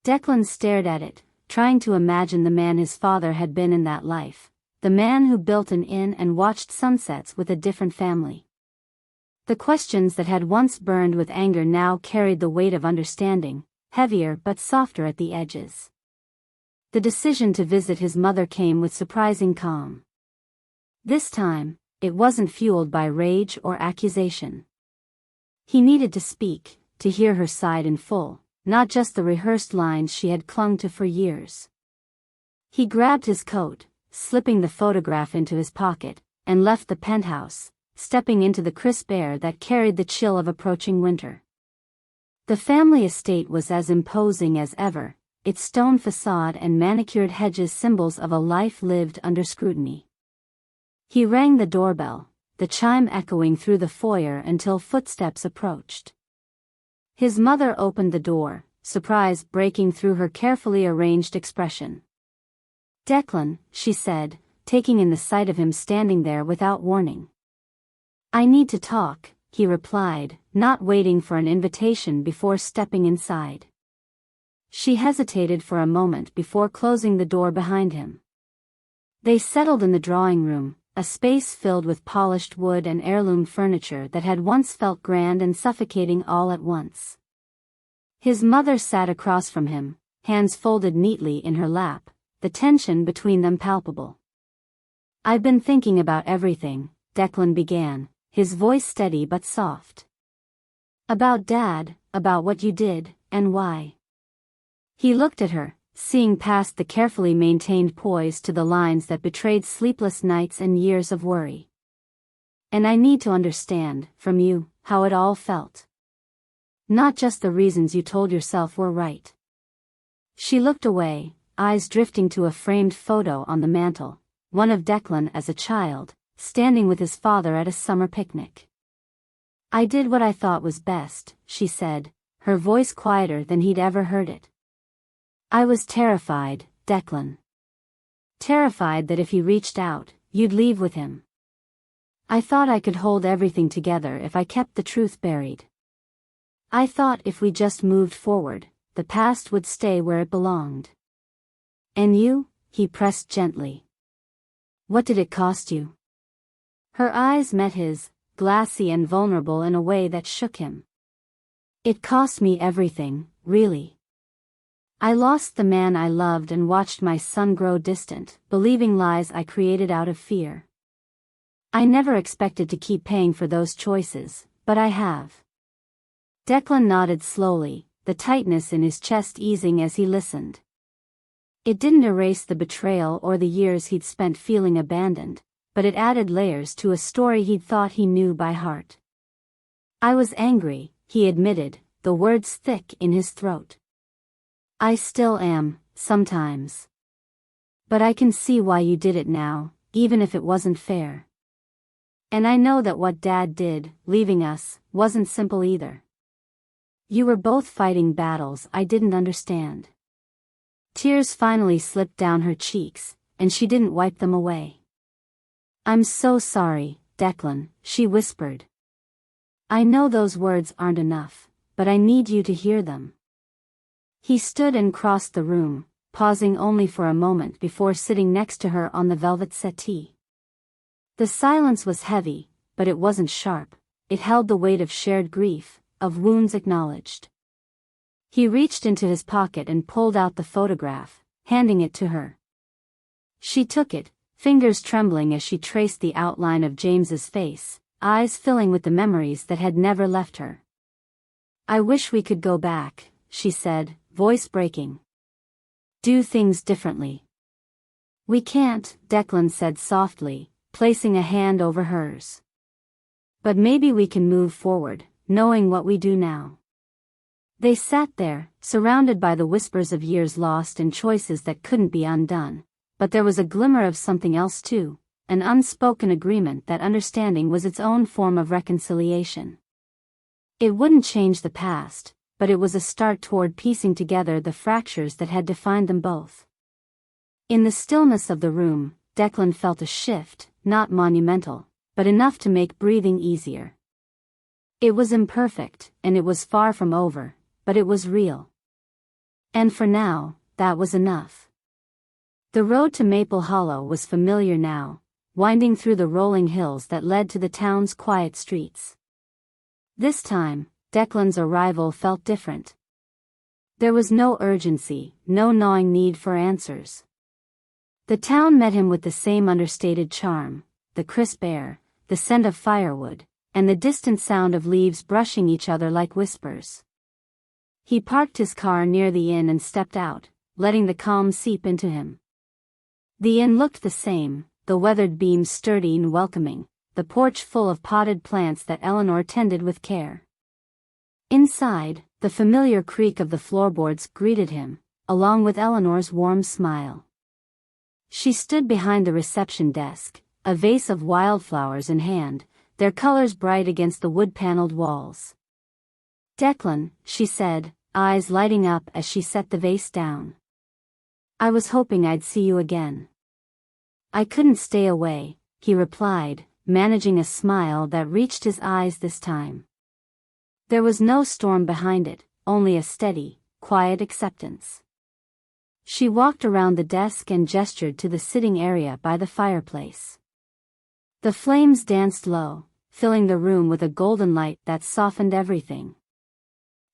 Declan stared at it, trying to imagine the man his father had been in that life, the man who built an inn and watched sunsets with a different family. The questions that had once burned with anger now carried the weight of understanding, heavier but softer at the edges. The decision to visit his mother came with surprising calm. This time, it wasn't fueled by rage or accusation. He needed to speak, to hear her side in full, not just the rehearsed lines she had clung to for years. He grabbed his coat, slipping the photograph into his pocket, and left the penthouse, stepping into the crisp air that carried the chill of approaching winter. The family estate was as imposing as ever, its stone facade and manicured hedges symbols of a life lived under scrutiny. He rang the doorbell, the chime echoing through the foyer until footsteps approached. His mother opened the door, surprise breaking through her carefully arranged expression. "Declan," she said, taking in the sight of him standing there without warning. "I need to talk," he replied, not waiting for an invitation before stepping inside. She hesitated for a moment before closing the door behind him. They settled in the drawing room, a space filled with polished wood and heirloom furniture that had once felt grand and suffocating all at once. His mother sat across from him, hands folded neatly in her lap, the tension between them palpable. "I've been thinking about everything," Declan began, his voice steady but soft. "About Dad, about what you did, and why." He looked at her, seeing past the carefully maintained poise to the lines that betrayed sleepless nights and years of worry. "And I need to understand, from you, how it all felt. Not just the reasons you told yourself were right." She looked away, eyes drifting to a framed photo on the mantel, one of Declan as a child, standing with his father at a summer picnic. "I did what I thought was best," she said, her voice quieter than he'd ever heard it. "I was terrified, Declan. Terrified that if he reached out, you'd leave with him. I thought I could hold everything together if I kept the truth buried. I thought if we just moved forward, the past would stay where it belonged. And you?" he pressed gently. "What did it cost you?" Her eyes met his, glassy and vulnerable in a way that shook him. "It cost me everything, really. I lost the man I loved and watched my son grow distant, believing lies I created out of fear. I never expected to keep paying for those choices, but I have." Declan nodded slowly, the tightness in his chest easing as he listened. It didn't erase the betrayal or the years he'd spent feeling abandoned, but it added layers to a story he'd thought he knew by heart. "I was angry," he admitted, the words thick in his throat. "I still am, sometimes. But I can see why you did it now, even if it wasn't fair. And I know that what Dad did, leaving us, wasn't simple either. You were both fighting battles I didn't understand." Tears finally slipped down her cheeks, and she didn't wipe them away. "I'm so sorry, Declan," she whispered. "I know those words aren't enough, but I need you to hear them." He stood and crossed the room, pausing only for a moment before sitting next to her on the velvet settee. The silence was heavy, but it wasn't sharp. It held the weight of shared grief, of wounds acknowledged. He reached into his pocket and pulled out the photograph, handing it to her. She took it, fingers trembling as she traced the outline of James's face, eyes filling with the memories that had never left her. "I wish we could go back," she said, voice breaking. "Do things differently." "We can't," Declan said softly, placing a hand over hers. "But maybe we can move forward, knowing what we do now." They sat there, surrounded by the whispers of years lost and choices that couldn't be undone, but there was a glimmer of something else too, an unspoken agreement that understanding was its own form of reconciliation. It wouldn't change the past, but it was a start toward piecing together the fractures that had defined them both. In the stillness of the room, Declan felt a shift, not monumental, but enough to make breathing easier. It was imperfect, and it was far from over, but it was real. And for now, that was enough. The road to Maple Hollow was familiar now, winding through the rolling hills that led to the town's quiet streets. This time, Declan's arrival felt different. There was no urgency, no gnawing need for answers. The town met him with the same understated charm, the crisp air, the scent of firewood, and the distant sound of leaves brushing each other like whispers. He parked his car near the inn and stepped out, letting the calm seep into him. The inn looked the same, the weathered beams sturdy and welcoming, the porch full of potted plants that Eleanor tended with care. Inside, the familiar creak of the floorboards greeted him, along with Eleanor's warm smile. She stood behind the reception desk, a vase of wildflowers in hand, their colors bright against the wood-paneled walls. "Declan," she said, eyes lighting up as she set the vase down. "I was hoping I'd see you again." "I couldn't stay away," he replied, managing a smile that reached his eyes this time. There was no storm behind it, only a steady, quiet acceptance. She walked around the desk and gestured to the sitting area by the fireplace. The flames danced low, filling the room with a golden light that softened everything.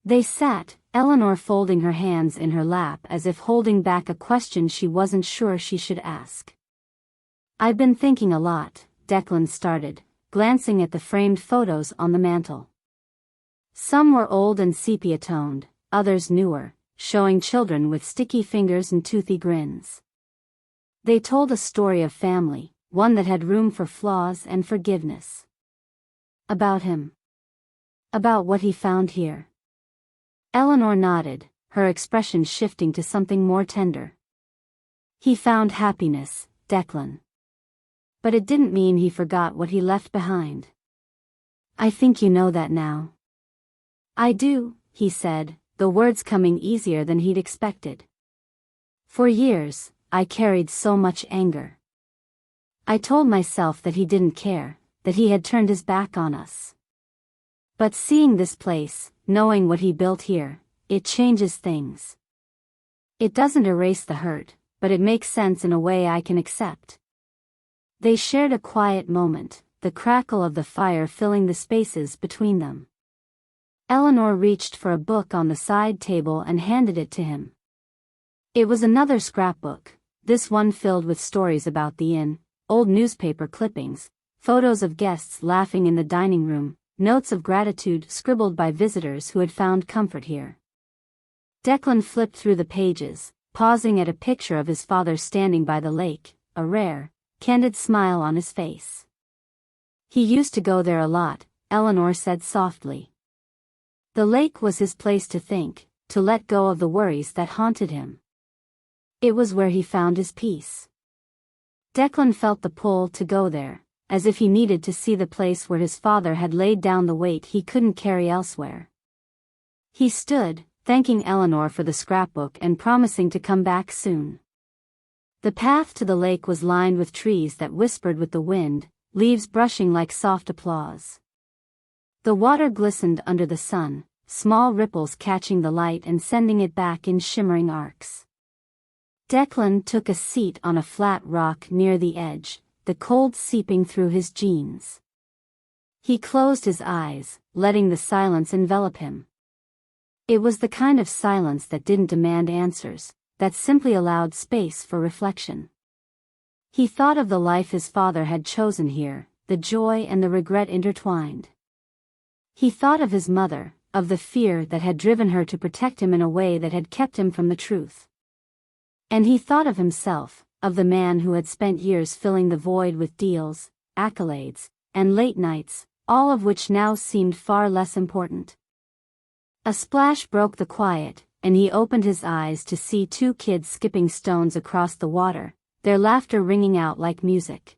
They sat, Eleanor folding her hands in her lap as if holding back a question she wasn't sure she should ask. "I've been thinking a lot," Declan started, glancing at the framed photos on the mantel. Some were old and sepia-toned, others newer, showing children with sticky fingers and toothy grins. They told a story of family, one that had room for flaws and forgiveness. About him. About what he found here. Eleanor nodded, her expression shifting to something more tender. "He found happiness, Declan. But it didn't mean he forgot what he left behind. I think you know that now." "I do," he said, the words coming easier than he'd expected. "For years, I carried so much anger. I told myself that he didn't care, that he had turned his back on us. But seeing this place, knowing what he built here, it changes things. It doesn't erase the hurt, but it makes sense in a way I can accept." They shared a quiet moment, the crackle of the fire filling the spaces between them. Eleanor reached for a book on the side table and handed it to him. It was another scrapbook, this one filled with stories about the inn, old newspaper clippings, photos of guests laughing in the dining room, notes of gratitude scribbled by visitors who had found comfort here. Declan flipped through the pages, pausing at a picture of his father standing by the lake, a rare, candid smile on his face. "He used to go there a lot," Eleanor said softly. The lake was his place to think, to let go of the worries that haunted him. It was where he found his peace. Declan felt the pull to go there, as if he needed to see the place where his father had laid down the weight he couldn't carry elsewhere. He stood, thanking Eleanor for the scrapbook and promising to come back soon. The path to the lake was lined with trees that whispered with the wind, leaves brushing like soft applause. The water glistened under the sun, small ripples catching the light and sending it back in shimmering arcs. Declan took a seat on a flat rock near the edge, the cold seeping through his jeans. He closed his eyes, letting the silence envelop him. It was the kind of silence that didn't demand answers, that simply allowed space for reflection. He thought of the life his father had chosen here, the joy and the regret intertwined. He thought of his mother, of the fear that had driven her to protect him in a way that had kept him from the truth. And he thought of himself, of the man who had spent years filling the void with deals, accolades, and late nights, all of which now seemed far less important. A splash broke the quiet, and he opened his eyes to see two kids skipping stones across the water, their laughter ringing out like music.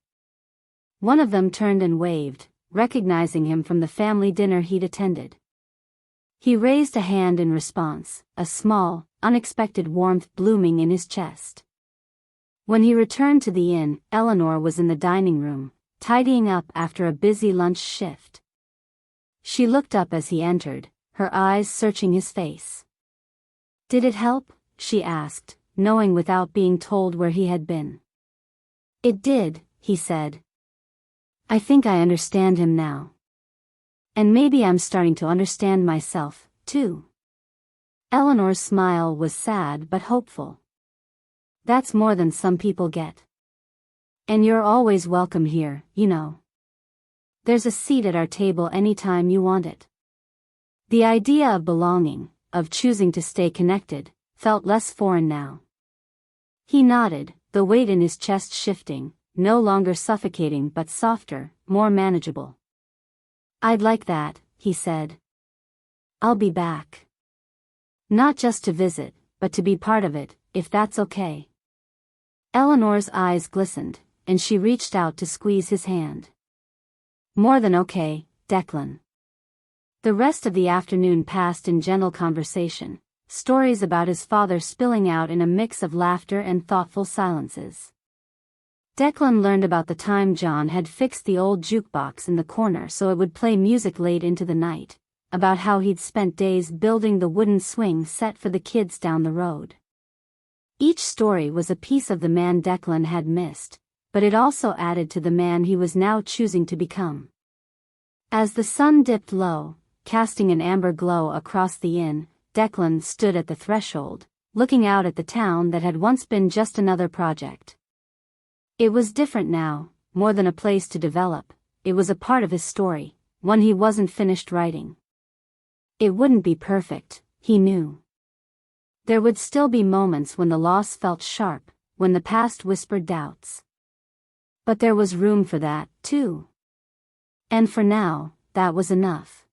One of them turned and waved, recognizing him from the family dinner he'd attended. He raised a hand in response, a small, unexpected warmth blooming in his chest. When he returned to the inn, Eleanor was in the dining room, tidying up after a busy lunch shift. She looked up as he entered, her eyes searching his face. "Did it help?" she asked, knowing without being told where he had been. "It did," he said. "I think I understand him now. And maybe I'm starting to understand myself, too." Eleanor's smile was sad but hopeful. "That's more than some people get. And you're always welcome here, you know. There's a seat at our table anytime you want it." The idea of belonging, of choosing to stay connected, felt less foreign now. He nodded, the weight in his chest shifting, no longer suffocating but softer, more manageable. "I'd like that," he said. "I'll be back. Not just to visit, but to be part of it, if that's okay." Eleanor's eyes glistened, and she reached out to squeeze his hand. "More than okay, Declan." The rest of the afternoon passed in gentle conversation, stories about his father spilling out in a mix of laughter and thoughtful silences. Declan learned about the time John had fixed the old jukebox in the corner so it would play music late into the night, about how he'd spent days building the wooden swing set for the kids down the road. Each story was a piece of the man Declan had missed, but it also added to the man he was now choosing to become. As the sun dipped low, casting an amber glow across the inn, Declan stood at the threshold, looking out at the town that had once been just another project. It was different now, more than a place to develop, it was a part of his story, one he wasn't finished writing. It wouldn't be perfect, he knew. There would still be moments when the loss felt sharp, when the past whispered doubts. But there was room for that, too. And for now, that was enough.